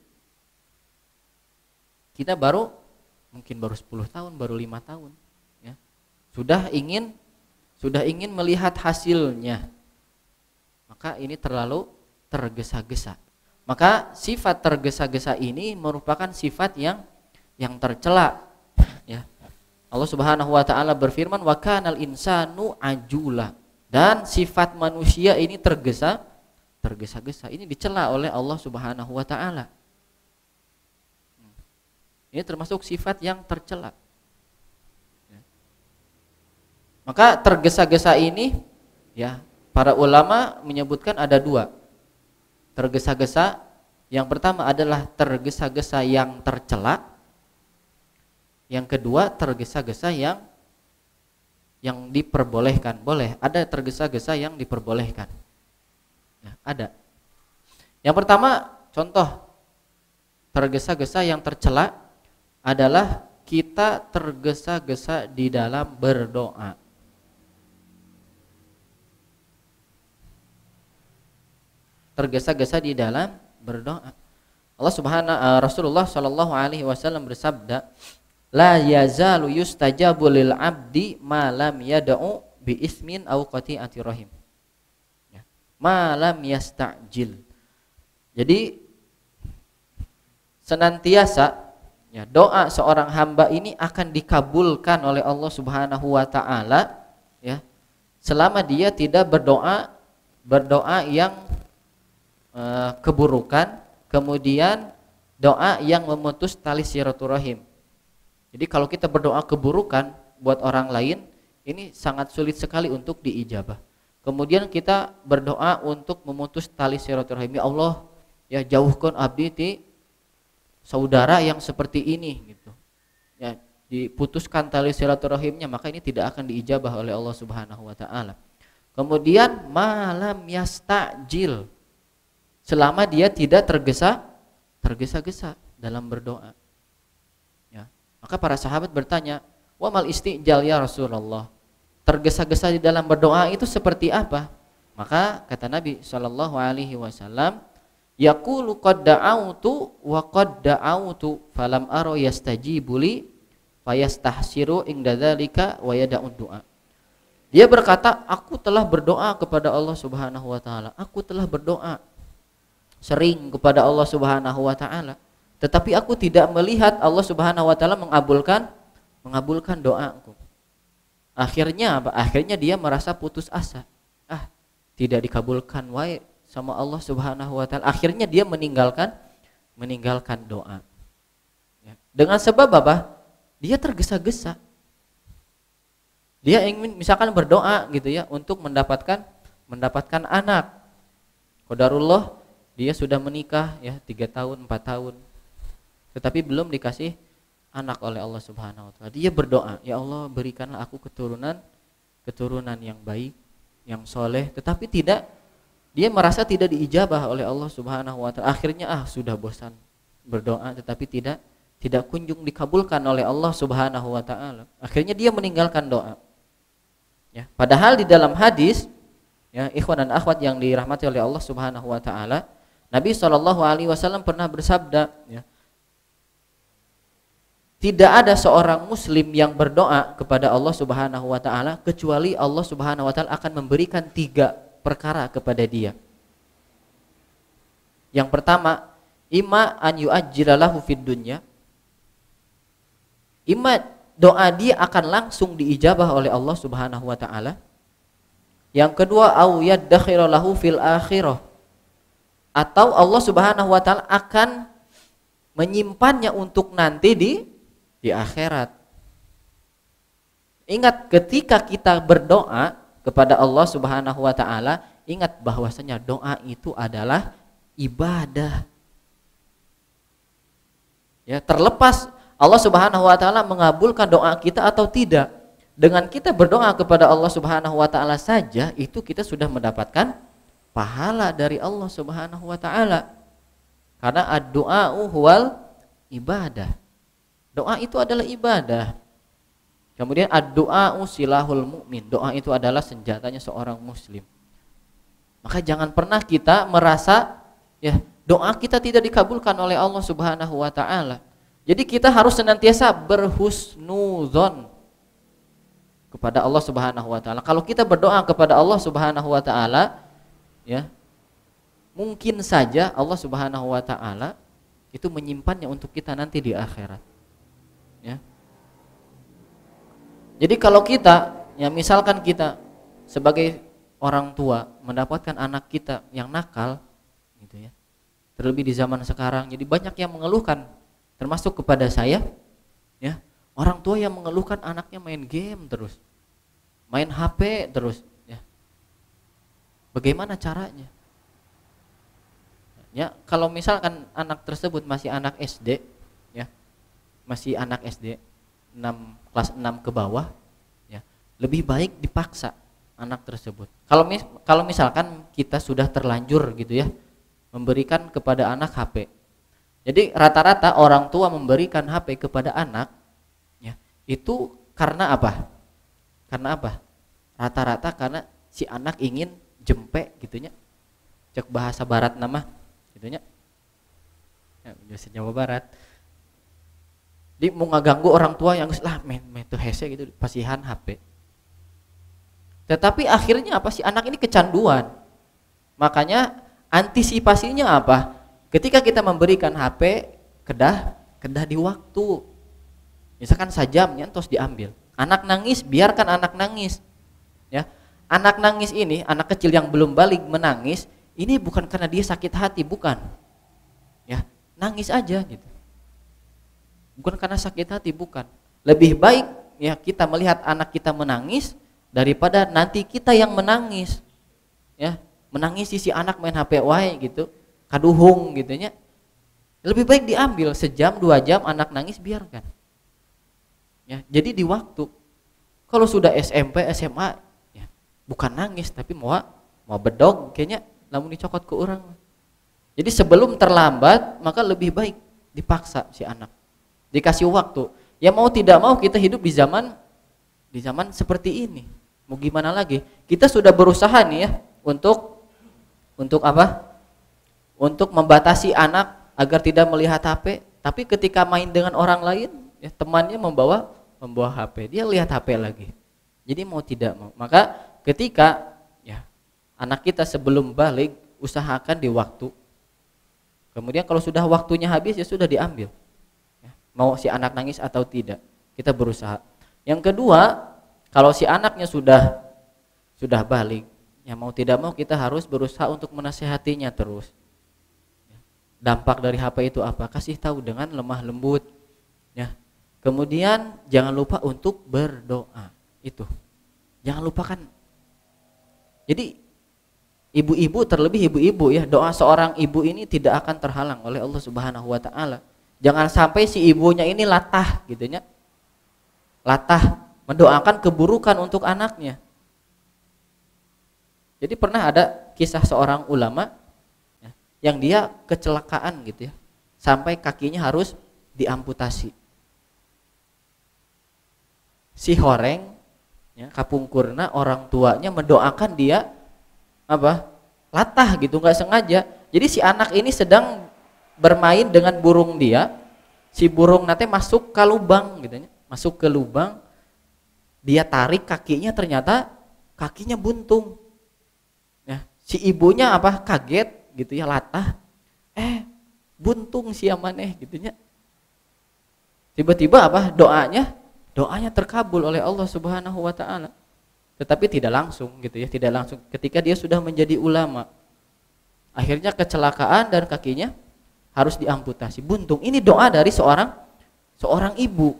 Kita mungkin baru 10 tahun, baru 5 tahun, ya. Sudah ingin melihat hasilnya. Maka ini terlalu tergesa-gesa. Maka sifat tergesa-gesa ini merupakan sifat yang tercela, ya. Allah Subhanahu wa taala berfirman, wa kanal insanu ajula. Dan sifat manusia ini tergesa-gesa. Ini dicela oleh Allah Subhanahu wa taala. Ini termasuk sifat yang tercela. Maka tergesa-gesa ini, ya, para ulama menyebutkan ada 2. Tergesa-gesa yang pertama adalah tergesa-gesa yang tercela. Yang kedua tergesa-gesa yang diperbolehkan. Boleh, ada tergesa-gesa yang diperbolehkan. Ya, ada. Yang pertama, contoh tergesa-gesa yang tercela adalah kita tergesa-gesa di dalam berdoa. Tergesa-gesa di dalam berdoa. Rasulullah sallallahu alaihi wasallam bersabda, la yazalu yustajabu lil abdi ma lam yad'u bi ismin aw qati'ati rahim. Ya. Ma lam yasta'jil. Jadi senantiasa, ya, doa seorang hamba ini akan dikabulkan oleh Allah Subhanahu wa taala, ya, selama dia tidak berdoa yang keburukan, kemudian doa yang memutus tali silaturahim. Jadi kalau kita berdoa keburukan buat orang lain, ini sangat sulit sekali untuk diijabah. Kemudian kita berdoa untuk memutus tali silaturahim, ya Allah, ya, jauhkan abdi ti saudara yang seperti ini gitu. Ya, diputuskan tali silaturahimnya, maka ini tidak akan diijabah oleh Allah Subhanahu wa taala. Kemudian malam yastajil, selama dia tidak tergesa-gesa dalam berdoa. Ya. Maka para sahabat bertanya, "Wa mal istijal ya Rasulullah?" Tergesa-gesa di dalam berdoa itu seperti apa? Maka kata Nabi sallallahu alaihi wasallam, yaqulu qad da'autu wa qad da'autu falam ara yastajibu li fayastahsiru inda dzalika wa yada'ud du'a. Dia berkata, aku telah berdoa kepada Allah Subhanahu wa taala. Aku telah berdoa sering kepada Allah Subhanahu wa taala, tetapi aku tidak melihat Allah Subhanahu wa taala mengabulkan doaku. Akhirnya apa? Akhirnya dia merasa putus asa. Tidak dikabulkan wae sama Allah Subhanahu wa taala. Akhirnya dia meninggalkan doa. Dengan sebab apa? Dia tergesa-gesa. Dia ingin misalkan berdoa gitu ya untuk mendapatkan anak. Qadarullah dia sudah menikah ya 3 tahun, 4 tahun. Tetapi belum dikasih anak oleh Allah Subhanahu wa taala. Dia berdoa, "Ya Allah, berikanlah aku keturunan yang baik, yang soleh." Tetapi dia merasa tidak diijabah oleh Allah Subhanahu wa taala. Akhirnya sudah bosan berdoa tetapi tidak kunjung dikabulkan oleh Allah Subhanahu wa taala. Akhirnya dia meninggalkan doa. Ya, padahal di dalam hadis ya ikhwan dan akhwat yang dirahmati oleh Allah Subhanahu wa taala, Nabi SAW pernah bersabda ya, tidak ada seorang muslim yang berdoa kepada Allah Subhanahu wa taala kecuali Allah Subhanahu wa taala akan memberikan 3 perkara kepada dia. Yang pertama, imma an yu'ajjilalahu fid dunya. Imma doa dia akan langsung diijabah oleh Allah Subhanahu wa taala. Yang kedua, au yadkhirulahu fil akhirah. Atau Allah Subhanahu wa taala akan menyimpannya untuk nanti di akhirat. Ingat ketika kita berdoa kepada Allah Subhanahu wa taala, ingat bahwasanya doa itu adalah ibadah. Ya, terlepas Allah Subhanahu wa taala mengabulkan doa kita atau tidak. Dengan kita berdoa kepada Allah Subhanahu wa taala saja itu kita sudah mendapatkan pahala dari Allah Subhanahu wa taala. Karena ad-du'a'u huwal ibadah. Doa itu adalah ibadah. Kemudian ad-du'a'u silahul mu'min. Doa itu adalah senjatanya seorang muslim. Maka jangan pernah kita merasa ya doa kita tidak dikabulkan oleh Allah Subhanahu wa taala. Jadi kita harus senantiasa berhusnuzon kepada Allah Subhanahu wa taala. Kalau kita berdoa kepada Allah Subhanahu wa taala, ya, mungkin saja Allah Subhanahu wa taala itu menyimpannya untuk kita nanti di akhirat. Ya. Jadi kalau kita, ya misalkan kita sebagai orang tua mendapatkan anak kita yang nakal gitu ya. Terlebih di zaman sekarang, jadi banyak yang mengeluhkan termasuk kepada saya ya, orang tua yang mengeluhkan anaknya main game terus, main HP terus ya. Bagaimana caranya? Ya, kalau misalkan anak tersebut masih anak SD ya, masih anak SD 6 kelas 6 ke bawah ya, lebih baik dipaksa anak tersebut. Kalau misalkan kita sudah terlanjur gitu ya memberikan kepada anak HP. Jadi rata-rata orang tua memberikan HP kepada anak ya, itu karena apa? Karena apa? Rata-rata karena si anak ingin jempe gitunya. Cek bahasa barat nama gitunya. Ya, bahasa Jawa Barat. Dia mau ngaganggu orang tua yang lah main tuh hese gitu pasihan HP. Tetapi akhirnya apa, si anak ini kecanduan. Makanya antisipasinya apa? Ketika kita memberikan HP, kedah di waktu. Misalkan sajamnya terus diambil. Anak nangis, biarkan anak nangis. Ya. Anak nangis ini, anak kecil yang belum balik menangis, ini bukan karena dia sakit hati, bukan. Ya, nangis aja gitu. Bukan karena sakit hati, bukan. Lebih baik ya kita melihat anak kita menangis daripada nanti kita yang menangis. Ya, menangis si anak main HP wae gitu. Kaduhung gitunya. Lebih baik diambil sejam 2 jam anak nangis, biarkan. Ya, jadi di waktu. Kalau sudah SMP, SMA ya, bukan nangis tapi mau bedog kayaknya lamun dicokot ke orang. Jadi sebelum terlambat maka lebih baik dipaksa si anak. Dikasih waktu. Ya mau tidak mau kita hidup di zaman seperti ini. Mau gimana lagi? Kita sudah berusaha nih ya untuk apa? Untuk membatasi anak agar tidak melihat HP, tapi ketika main dengan orang lain, ya temannya membawa HP, dia lihat HP lagi. Jadi mau tidak mau, maka ketika ya anak kita sebelum balik usahakan di waktu. Kemudian kalau sudah waktunya habis ya sudah diambil. Ya, mau si anak nangis atau tidak, kita berusaha. Yang kedua, kalau si anaknya sudah balik, ya mau tidak mau kita harus berusaha untuk menasihatinya terus. Dampak dari HP itu apa? Kasih tahu dengan lemah lembut. Ya. Kemudian jangan lupa untuk berdoa. Itu. Jangan lupakan. Jadi ibu-ibu, terlebih ibu-ibu ya, doa seorang ibu ini tidak akan terhalang oleh Allah Subhanahu wa taala. Jangan sampai si ibunya ini latah gitu ya. Latah mendoakan keburukan untuk anaknya. Jadi pernah ada kisah seorang ulama ya, yang dia kecelakaan gitu ya, sampai kakinya harus diamputasi. Si horeng ya, kapungkurna orang tuanya mendoakan dia apa? Latah gitu, nggak sengaja. Jadi si anak ini sedang bermain dengan burung dia. Si burung nanti masuk ke lubang gitu ya. Masuk ke lubang. Dia tarik kakinya, ternyata kakinya buntung. Ya, si ibunya apa? Kaget gitu ya, latah. Buntung si amaneh gitu ya. Tiba-tiba apa? Doanya terkabul oleh Allah Subhanahu wa taala. Tetapi tidak langsung gitu ya, tidak langsung ketika dia sudah menjadi ulama. Akhirnya kecelakaan dan kakinya harus diamputasi, buntung. Ini doa dari seorang ibu.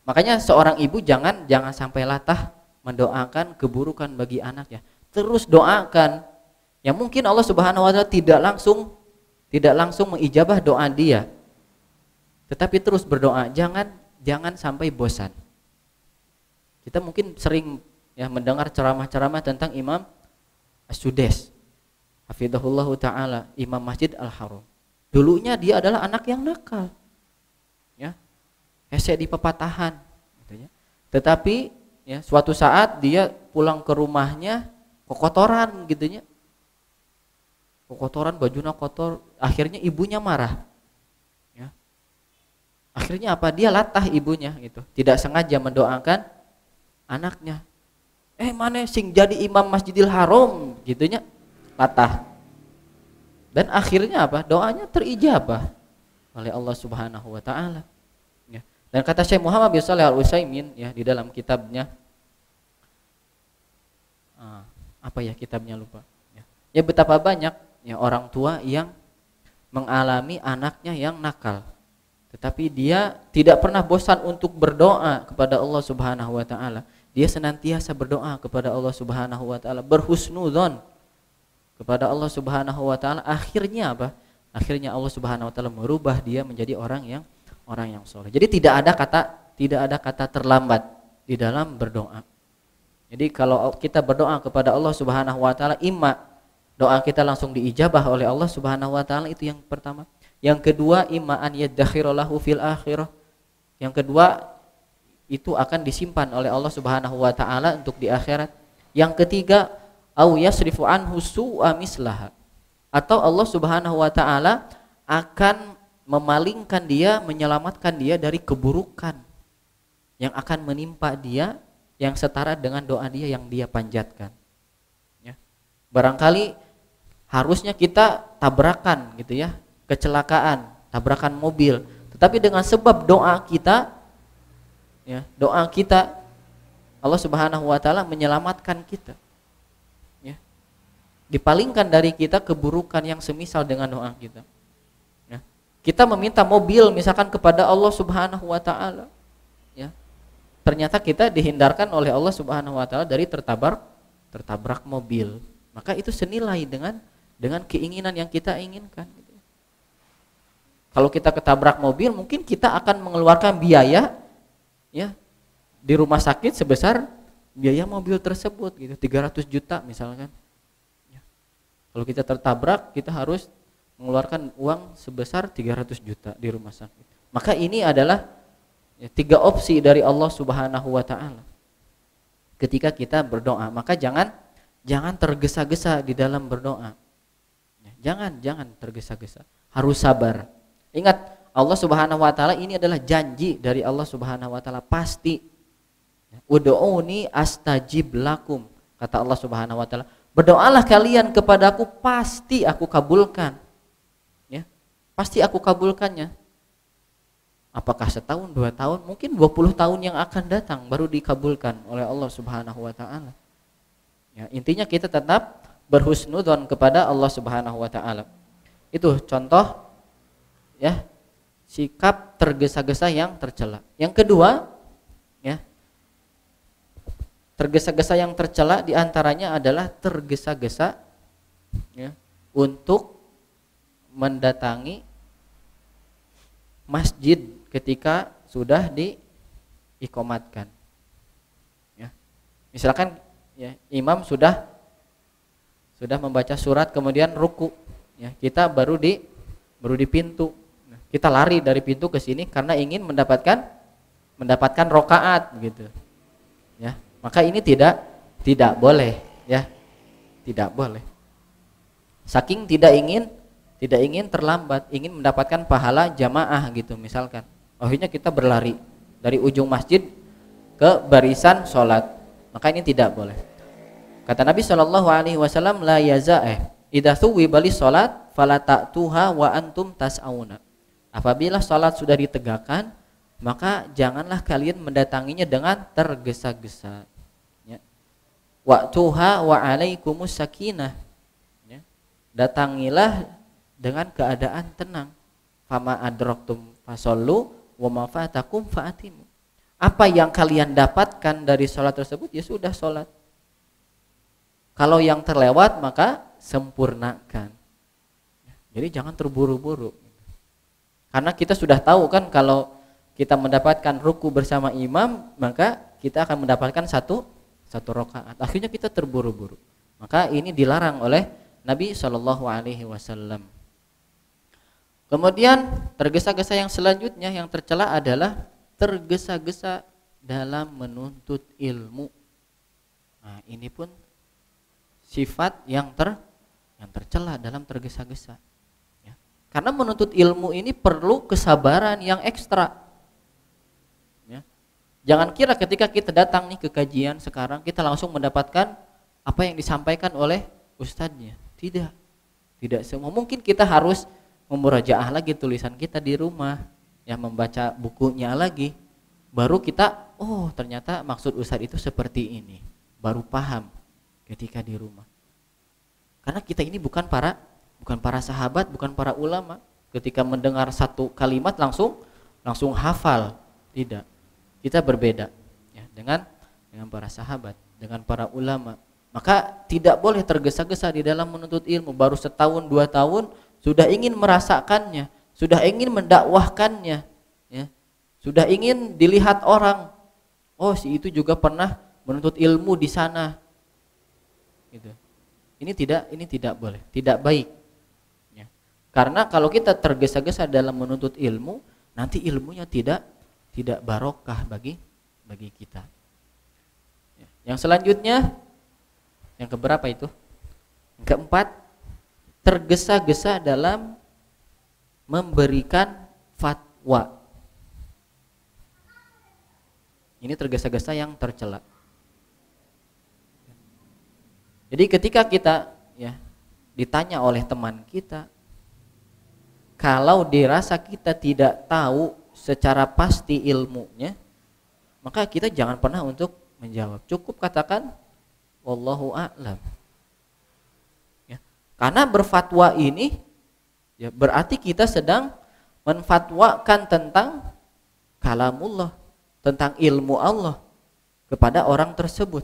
Makanya seorang ibu jangan sampai latah mendoakan keburukan bagi anaknya. Terus doakan. Ya mungkin Allah Subhanahu wa taala tidak langsung mengijabah doa dia. Tetapi terus berdoa, jangan sampai bosan. Kita mungkin sering ya mendengar ceramah-ceramah tentang Imam As-Sudais, hafizahullah taala, Imam Masjid Al-Haram. Dulunya dia adalah anak yang nakal, ya, hese di pepatahan, gitu ya. Tetapi ya suatu saat dia pulang ke rumahnya kokotoran, gitunya, kokotoran, bajunya kotor. Akhirnya ibunya marah, ya. Akhirnya apa? Dia latah ibunya, gitu. Tidak sengaja mendoakan anaknya, mana sing jadi imam Masjidil Haram gitunya, latah. Dan akhirnya apa? Doanya terijabah oleh Allah Subhanahu wa taala. Ya. Dan kata Syekh Muhammad bin Shalih Al Utsaimin ya di dalam kitabnya kitabnya lupa. Ya betapa banyak ya orang tua yang mengalami anaknya yang nakal. Tetapi dia tidak pernah bosan untuk berdoa kepada Allah Subhanahu wa taala. Dia senantiasa berdoa kepada Allah Subhanahu wa taala, berhusnudzon kepada Allah Subhanahu wa taala. Akhirnya apa? Akhirnya Allah Subhanahu wa taala merubah dia menjadi orang yang saleh. Jadi tidak ada kata terlambat di dalam berdoa. Jadi kalau kita berdoa kepada Allah Subhanahu wa taala, imma doa kita langsung diijabah oleh Allah Subhanahu wa taala, itu yang pertama. Yang kedua, imma an yaddakhira lahu fil akhirah. Yang kedua, itu akan disimpan oleh Allah Subhanahu wa taala untuk di akhirat. Yang ketiga, au yasrifu anhu su'a mislaha. Atau Allah Subhanahu wa taala akan memalingkan dia, menyelamatkan dia dari keburukan yang akan menimpa dia yang setara dengan doa dia yang dia panjatkan. Ya. Barangkali harusnya kita tabrakan gitu ya, kecelakaan, tabrakan mobil, tetapi dengan sebab doa kita ya, doa kita Allah Subhanahu wa taala menyelamatkan kita. Ya. Dipalingkan dari kita keburukan yang semisal dengan doa kita. Ya. Kita meminta mobil misalkan kepada Allah Subhanahu wa taala. Ya. Ternyata kita dihindarkan oleh Allah Subhanahu wa taala dari tertabrak mobil. Maka itu senilai dengan keinginan yang kita inginkan. Kalau kita ketabrak mobil, mungkin kita akan mengeluarkan biaya ya di rumah sakit sebesar biaya mobil tersebut gitu, 300 juta misalkan. Ya. Kalau kita tertabrak, kita harus mengeluarkan uang sebesar 300 juta di rumah sakit. Maka ini adalah ya, 3 opsi dari Allah Subhanahu wa taala. Ketika kita berdoa, maka jangan tergesa-gesa di dalam berdoa. Ya, jangan tergesa-gesa. Harus sabar. Ingat, Allah Subhanahu wa taala ini adalah janji dari Allah Subhanahu wa taala, pasti. Ud'uni astajib lakum. Kata Allah Subhanahu wa taala, berdoalah kalian kepadaku, pasti aku kabulkan. Ya. Pasti aku kabulkannya. Apakah setahun, 2 tahun, mungkin 20 tahun yang akan datang baru dikabulkan oleh Allah Subhanahu wa taala. Ya, intinya kita tetap berhusnudzon kepada Allah Subhanahu wa taala. Itu contoh ya sikap tergesa-gesa yang tercela. Yang kedua, ya, tergesa-gesa yang tercela diantaranya adalah tergesa-gesa, ya, untuk mendatangi masjid ketika sudah diikomatkan. Ya. Misalkan, ya, imam sudah membaca surat kemudian ruku, ya, kita baru di pintu. Nah, kita lari dari pintu ke sini karena ingin mendapatkan rokaat gitu. Ya, maka ini tidak boleh, ya. Tidak boleh. Saking tidak ingin terlambat, ingin mendapatkan pahala jamaah gitu misalkan. Akhirnya kita berlari dari ujung masjid ke barisan sholat. Maka ini tidak boleh. Kata Nabi SAW, la idza thuwiba lis-shalat fala ta'tuha wa antum tas'auna. Apabila salat sudah ditegakkan, maka janganlah kalian mendatanginya dengan tergesa-gesa. Ya. Wa'tuha wa 'alaikumus sakinah. Ya. Datangilah dengan keadaan tenang. Fama adraktum fasallu wa ma fatakum fa'atimu. Apa yang kalian dapatkan dari salat tersebut, ya sudah salat. Kalau yang terlewat maka sempurnakan. Jadi jangan terburu-buru. Karena kita sudah tahu kan kalau kita mendapatkan ruku bersama imam, maka kita akan mendapatkan satu rakaat. Akhirnya kita terburu-buru. Maka ini dilarang oleh Nabi SAW. Kemudian tergesa-gesa yang selanjutnya yang tercela adalah tergesa-gesa dalam menuntut ilmu. Nah, ini pun sifat yang tercela dalam tergesa-gesa, ya. Karena menuntut ilmu ini perlu kesabaran yang ekstra, ya. Jangan kira ketika kita datang nih ke kajian sekarang kita langsung mendapatkan apa yang disampaikan oleh ustadznya. Tidak semua. Mungkin kita harus memurajaah lagi tulisan kita di rumah, ya, membaca bukunya lagi, baru kita, oh ternyata maksud ustadz itu seperti ini, baru paham ketika di rumah. Karena kita ini bukan para sahabat, bukan para ulama. Ketika mendengar satu kalimat langsung hafal. Tidak. Kita berbeda, ya, dengan para sahabat, dengan para ulama. Maka tidak boleh tergesa-gesa di dalam menuntut ilmu. Baru setahun 2 tahun sudah ingin merasakannya, sudah ingin mendakwahkannya, ya. Sudah ingin dilihat orang. Oh, si itu juga pernah menuntut ilmu di sana. Gitu. Ini tidak boleh, tidak baik, ya. Karena kalau kita tergesa-gesa dalam menuntut ilmu, nanti ilmunya tidak barokah bagi kita. Ya. Yang selanjutnya, yang keberapa itu? Yang keempat, tergesa-gesa dalam memberikan fatwa. Ini tergesa-gesa yang tercela. Jadi ketika kita, ya, ditanya oleh teman kita, kalau dirasa kita tidak tahu secara pasti ilmunya, maka kita jangan pernah untuk menjawab. Cukup katakan wallahu a'lam. Ya. Karena berfatwa ini, ya, berarti kita sedang menfatwakan tentang kalamullah, tentang ilmu Allah kepada orang tersebut.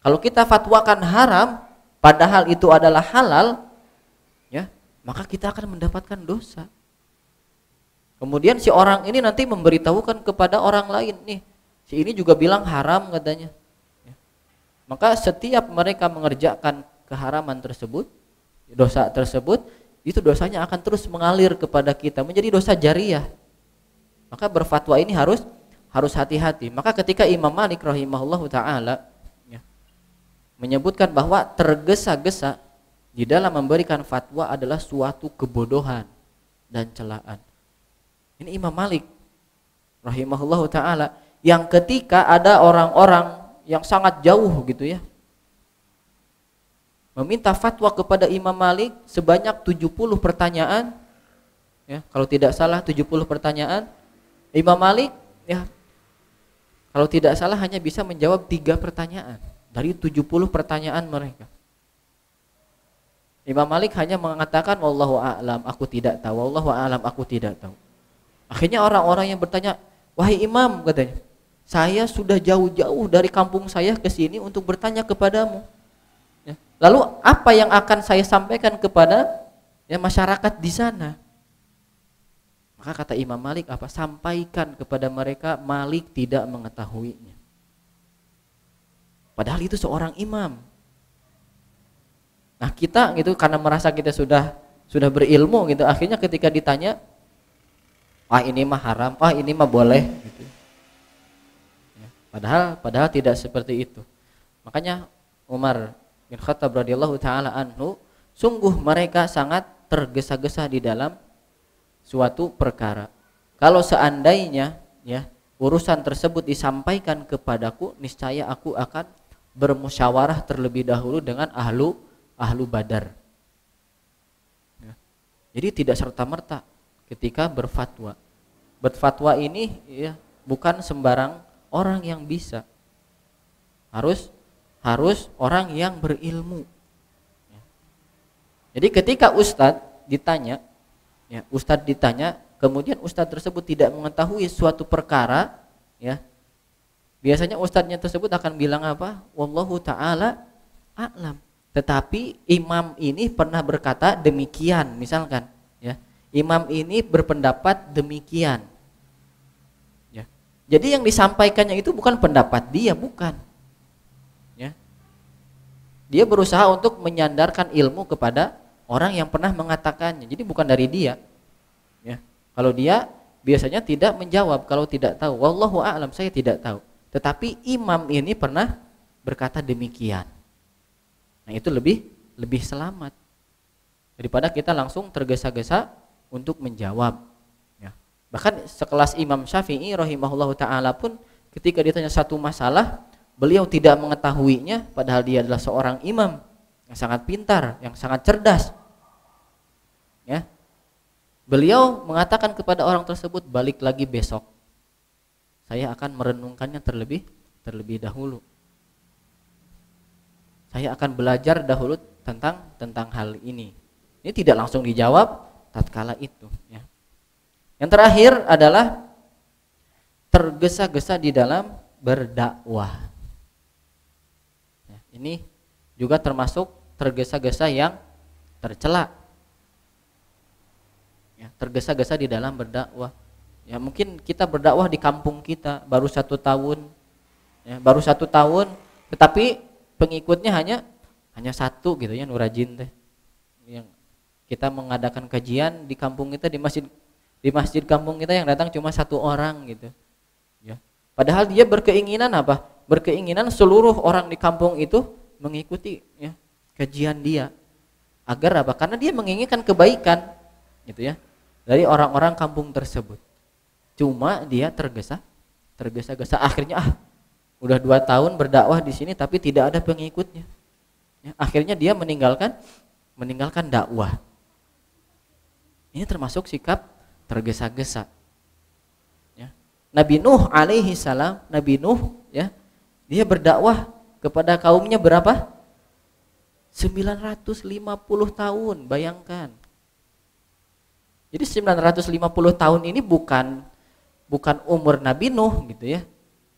Kalau kita fatwakan haram padahal itu adalah halal, ya, maka kita akan mendapatkan dosa. Kemudian si orang ini nanti memberitahukan kepada orang lain, nih, si ini juga bilang haram katanya, ya. Maka setiap mereka mengerjakan keharaman tersebut, dosa tersebut, itu dosanya akan terus mengalir kepada kita, menjadi dosa jariyah. Maka berfatwa ini harus hati-hati. Maka ketika Imam Malik rahimahullahu taala menyebutkan bahwa tergesa-gesa di dalam memberikan fatwa adalah suatu kebodohan dan celaan. Ini Imam Malik rahimahullahu taala yang ketika ada orang-orang yang sangat jauh gitu, ya, meminta fatwa kepada Imam Malik sebanyak 70 pertanyaan, ya, kalau tidak salah 70 pertanyaan, Imam Malik, ya, kalau tidak salah hanya bisa menjawab 3 pertanyaan dari 70 pertanyaan mereka. Imam Malik hanya mengatakan wallahu a'lam, aku tidak tahu, wallahu a'lam, aku tidak tahu. Akhirnya orang-orang yang bertanya, wahai imam, katanya, saya sudah jauh-jauh dari kampung saya ke sini untuk bertanya kepadamu. Ya. Lalu apa yang akan saya sampaikan kepada ya masyarakat di sana? Maka kata Imam Malik apa? Sampaikan kepada mereka Malik tidak mengetahuinya. Padahal itu seorang imam. Nah kita gitu karena merasa kita sudah berilmu gitu, akhirnya ketika ditanya, ini mah haram, ini mah boleh gitu. Ya, padahal tidak seperti itu. Makanya Umar bin Khattab radhiyallahu taala anhu, sungguh mereka sangat tergesa-gesa di dalam suatu perkara. Kalau seandainya ya urusan tersebut disampaikan kepadaku, niscaya aku akan bermusyawarah terlebih dahulu dengan ahlu Badar. Ya. Jadi tidak serta-merta ketika berfatwa. Berfatwa ini ya bukan sembarang orang yang bisa. Harus orang yang berilmu. Ya. Jadi ketika ustadz ditanya, kemudian ustadz tersebut tidak mengetahui suatu perkara, ya, biasanya ustadznya tersebut akan bilang apa? Wallahu ta'ala a'lam. Tetapi imam ini pernah berkata demikian, misalkan, ya. Imam ini berpendapat demikian. Ya. Jadi yang disampaikannya itu bukan pendapat dia, bukan. Ya. Dia berusaha untuk menyandarkan ilmu kepada orang yang pernah mengatakannya. Jadi bukan dari dia. Ya. Kalau dia biasanya tidak menjawab kalau tidak tahu. Wallahu a'lam, saya tidak tahu. Tetapi imam ini pernah berkata demikian. Nah, itu lebih selamat daripada kita langsung tergesa-gesa untuk menjawab. Ya. Bahkan sekelas Imam Syafi'i rahimahullahu taala pun ketika ditanya satu masalah, beliau tidak mengetahuinya padahal dia adalah seorang imam yang sangat pintar, yang sangat cerdas. Ya. Beliau mengatakan kepada orang tersebut, balik lagi besok. Saya akan merenungkannya terlebih dahulu. Saya akan belajar dahulu tentang hal ini. Ini tidak langsung dijawab tatkala itu. Ya. Yang terakhir adalah tergesa-gesa di dalam berdakwah. Ya, ini juga termasuk tergesa-gesa yang tercela. Ya, tergesa-gesa di dalam berdakwah. Ya, mungkin kita berdakwah di kampung kita baru 1 tahun, ya, tetapi pengikutnya hanya 1 gitu ya, nurajin teh. Yang kita mengadakan kajian di kampung kita, di masjid kampung kita yang datang cuma 1 orang gitu. Ya. Padahal dia berkeinginan apa? Berkeinginan seluruh orang di kampung itu mengikuti ya, kajian dia. Agar apa? Karena dia menginginkan kebaikan gitu ya dari orang-orang kampung tersebut. Cuma dia tergesa-gesa akhirnya udah 2 tahun berdakwah di sini tapi tidak ada pengikutnya. Ya, akhirnya dia meninggalkan dakwah. Ini termasuk sikap tergesa-gesa. Ya. Nabi Nuh alaihi salam, ya, dia berdakwah kepada kaumnya berapa? 950 tahun, bayangkan. Jadi 950 tahun ini bukan umur Nabi Nuh gitu ya.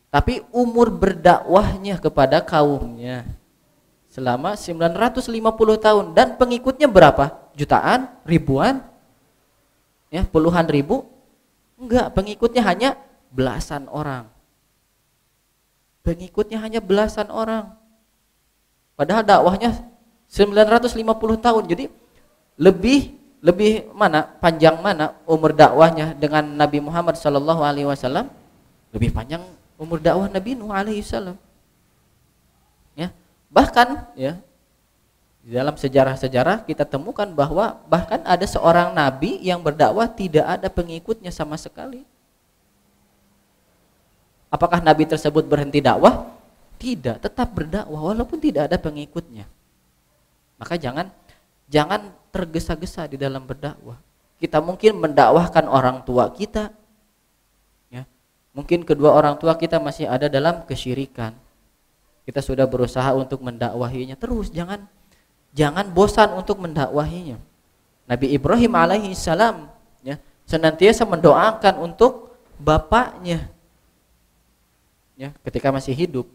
Tapi umur berdakwahnya kepada kaumnya selama 950 tahun dan pengikutnya berapa? Jutaan, ribuan? Ya, puluhan ribu? Enggak, pengikutnya hanya belasan orang. Pengikutnya hanya belasan orang. Padahal dakwahnya 950 tahun. Jadi lebih panjang mana umur dakwahnya dengan Nabi Muhammad SAW? Lebih panjang umur dakwah Nabi Nuh alaihi salam. Ya, bahkan ya di dalam sejarah-sejarah kita temukan bahwa bahkan ada seorang nabi yang berdakwah tidak ada pengikutnya sama sekali. Apakah nabi tersebut berhenti dakwah? Tidak, tetap berdakwah walaupun tidak ada pengikutnya. Maka jangan tergesa-gesa di dalam berdakwah. Kita mungkin mendakwahkan orang tua kita, mungkin kedua orang tua kita masih ada dalam kesyirikan. Kita sudah berusaha untuk mendakwahinya, terus jangan jangan bosan untuk mendakwahinya. Nabi Ibrahim alaihi salam ya, senantiasa mendoakan untuk bapaknya ya, ketika masih hidup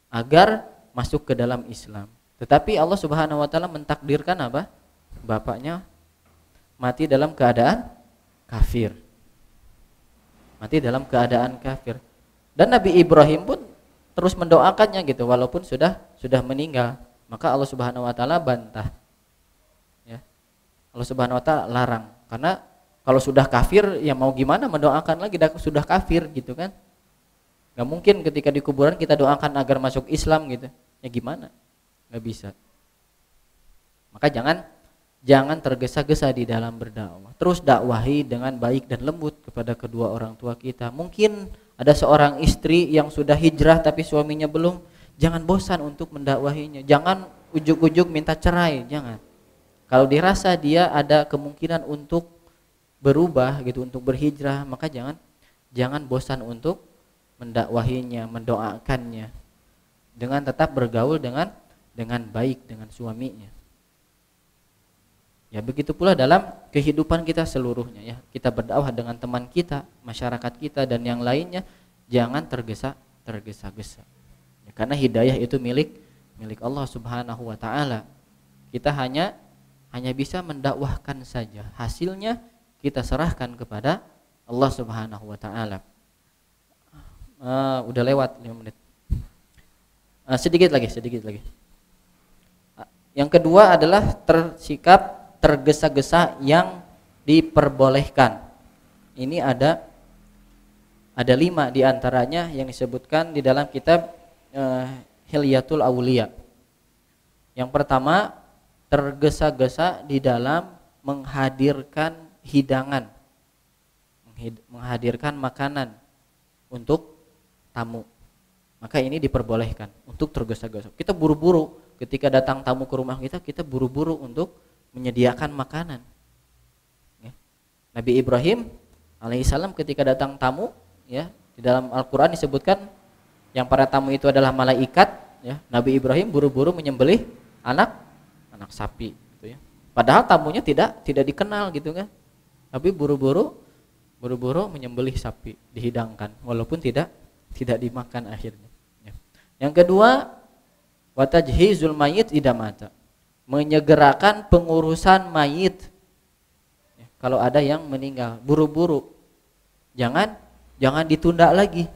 agar masuk ke dalam Islam. Tetapi Allah Subhanahu wa taala mentakdirkan apa? Bapaknya mati dalam keadaan kafir. Mati dalam keadaan kafir. Dan Nabi Ibrahim pun terus mendoakannya gitu walaupun sudah meninggal. Maka Allah Subhanahu wa taala bantah. Ya. Allah Subhanahu wa taala larang karena kalau sudah kafir ya mau gimana mendoakan lagi sudah kafir gitu kan. Gak mungkin ketika di kuburan kita doakan agar masuk Islam gitu. Ya gimana? Gak bisa. Maka jangan tergesa-gesa di dalam berdakwah. Terus dakwahi dengan baik dan lembut kepada kedua orang tua kita. Mungkin ada seorang istri yang sudah hijrah tapi suaminya belum, jangan bosan untuk mendakwahinya. Jangan ujuk-ujuk minta cerai, jangan. Kalau dirasa dia ada kemungkinan untuk berubah gitu, untuk berhijrah, maka jangan bosan untuk mendakwahinya, mendoakannya. Dengan tetap bergaul dengan baik dengan suaminya. Ya begitu pula dalam kehidupan kita seluruhnya ya. Kita berdakwah dengan teman kita, masyarakat kita dan yang lainnya, jangan tergesa-gesa. Ya, karena hidayah itu milik Allah Subhanahu wa taala. Kita hanya bisa mendakwahkan saja. Hasilnya kita serahkan kepada Allah Subhanahu wa taala. Udah lewat 5 menit. Sedikit lagi. Yang kedua adalah tersikap tergesa-gesa yang diperbolehkan. Ini ada 5 diantaranya yang disebutkan di dalam kitab Hilyatul Auliya. Yang pertama, tergesa-gesa di dalam menghadirkan hidangan, menghadirkan makanan untuk tamu. Maka ini diperbolehkan untuk tergesa-gesa. Kita buru-buru ketika datang tamu ke rumah kita buru-buru untuk menyediakan makanan. Ya. Nabi Ibrahim alaihissalam ketika datang tamu, ya di dalam Al-Quran disebutkan yang para tamu itu adalah malaikat. Ya. Nabi Ibrahim buru-buru menyembelih anak sapi. Gitu ya. Padahal tamunya tidak dikenal gitu kan. Tapi buru-buru menyembelih sapi, dihidangkan, walaupun tidak dimakan akhirnya. Ya. Yang kedua, watajhizul mayyit idza mata. Menyegerakan pengurusan mayit. Ya, kalau ada yang meninggal, buru-buru. Jangan ditunda lagi.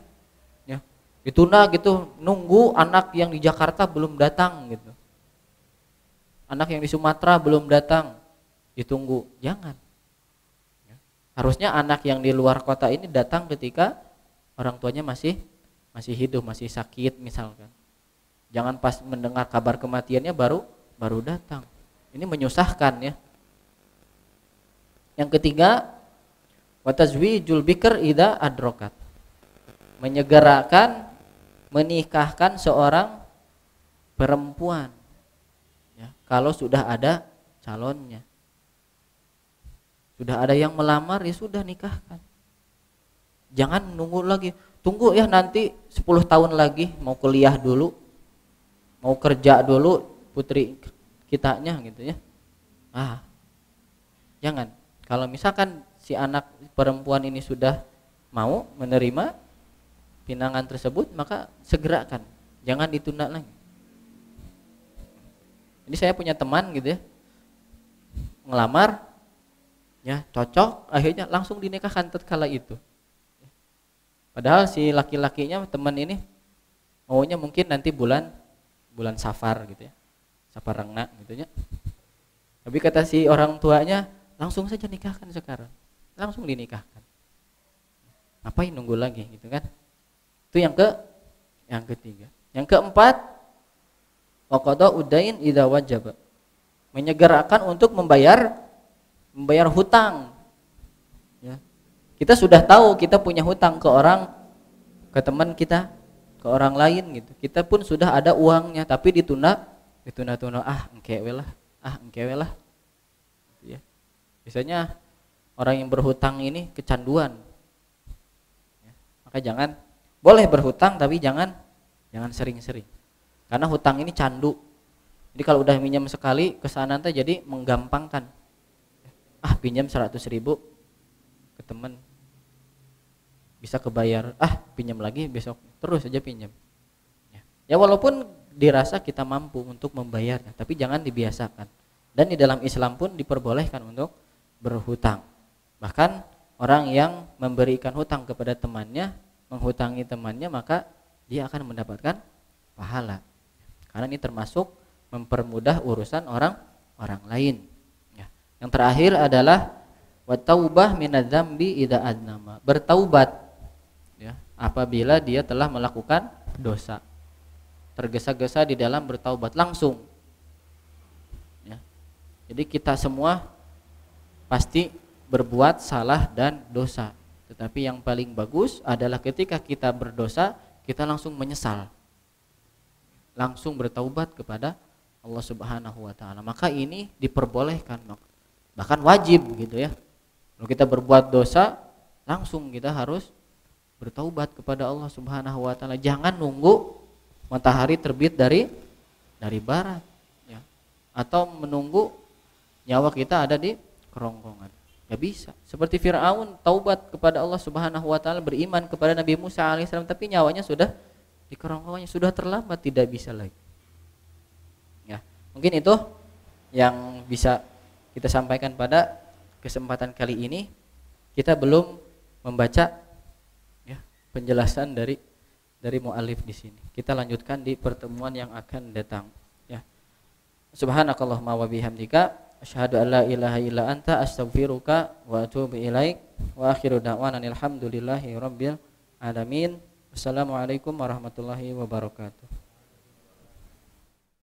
Ya. Ditunda gitu, nunggu anak yang di Jakarta belum datang gitu. Anak yang di Sumatera belum datang, ditunggu. Jangan. Ya. Harusnya anak yang di luar kota ini datang ketika orang tuanya masih hidup, masih sakit misalkan. Jangan pas mendengar kabar kematiannya baru datang. Ini menyusahkan ya. Yang ketiga, watazwijul bikr idza adrokat. Menyegerakan menikahkan seorang perempuan ya, kalau sudah ada calonnya. Sudah ada yang melamar ya sudah nikahkan. Jangan nunggu lagi. Tunggu ya nanti 10 tahun lagi mau kuliah dulu. Mau kerja dulu putri kitanya gitu ya. Jangan. Kalau misalkan si anak perempuan ini sudah mau menerima pinangan tersebut, maka segerakan. Jangan ditunda lagi. Jadi saya punya teman gitu ya. Ngelamar ya, cocok, akhirnya langsung dinikahkan tatkala itu. Padahal si laki-lakinya teman ini maunya mungkin nanti bulan Safar gitu ya. Safar Rengna gitu ya. Tapi kata si orang tuanya, langsung saja nikahkan sekarang. Langsung dinikahkan. Ngapain nunggu lagi gitu kan? Itu yang ketiga. Yang keempat, waqada udain idza wajaba. Menyegerakan untuk membayar hutang. Ya. Kita sudah tahu kita punya hutang ke teman kita, ke orang lain gitu. Kita pun sudah ada uangnya tapi ditunda, engke we lah. Ya. Biasanya orang yang berhutang ini kecanduan. Ya. Maka boleh berhutang tapi jangan sering-sering. Karena hutang ini candu. Jadi kalau udah minjem sekali kesana teh jadi menggampangkan. Pinjam 100.000 ke teman bisa kebayar, pinjam lagi besok, terus aja pinjam. Ya walaupun dirasa kita mampu untuk membayarnya, tapi jangan dibiasakan. Dan di dalam Islam pun diperbolehkan untuk berhutang. Bahkan orang yang memberikan hutang kepada temannya, menghutangi temannya, maka dia akan mendapatkan pahala. Karena ini termasuk mempermudah urusan orang lain. Yang terakhir adalah wataubah minadzambi idza adnama. Bertaubat ya, apabila dia telah melakukan dosa. Tergesa-gesa di dalam bertaubat langsung. Ya. Jadi kita semua pasti berbuat salah dan dosa. Tetapi yang paling bagus adalah ketika kita berdosa, kita langsung menyesal. Langsung bertaubat kepada Allah Subhanahu wa taala. Maka ini diperbolehkan, bahkan wajib gitu ya. Kalau kita berbuat dosa, langsung kita harus bertaubat kepada Allah Subhanahu wa taala. Jangan nunggu matahari terbit dari barat ya. Atau menunggu nyawa kita ada di kerongkongan. Gak bisa. Seperti Firaun taubat kepada Allah Subhanahu wa taala, beriman kepada Nabi Musa alaihissalam, tapi nyawanya sudah di kerongkongannya, sudah terlambat, tidak bisa lagi. Ya, mungkin itu yang bisa kita sampaikan pada kesempatan kali ini. Kita belum membaca ya, penjelasan dari muallif di sini. Kita lanjutkan di pertemuan yang akan datang. Ya. Subhanakallahumma wa bihamdika asyhadu an la ilaha illa anta astaghfiruka wa atubu ilaik. Wa akhiru da'wana alhamdulillahi rabbil alamin. Wassalamualaikum warahmatullahi wabarakatuh.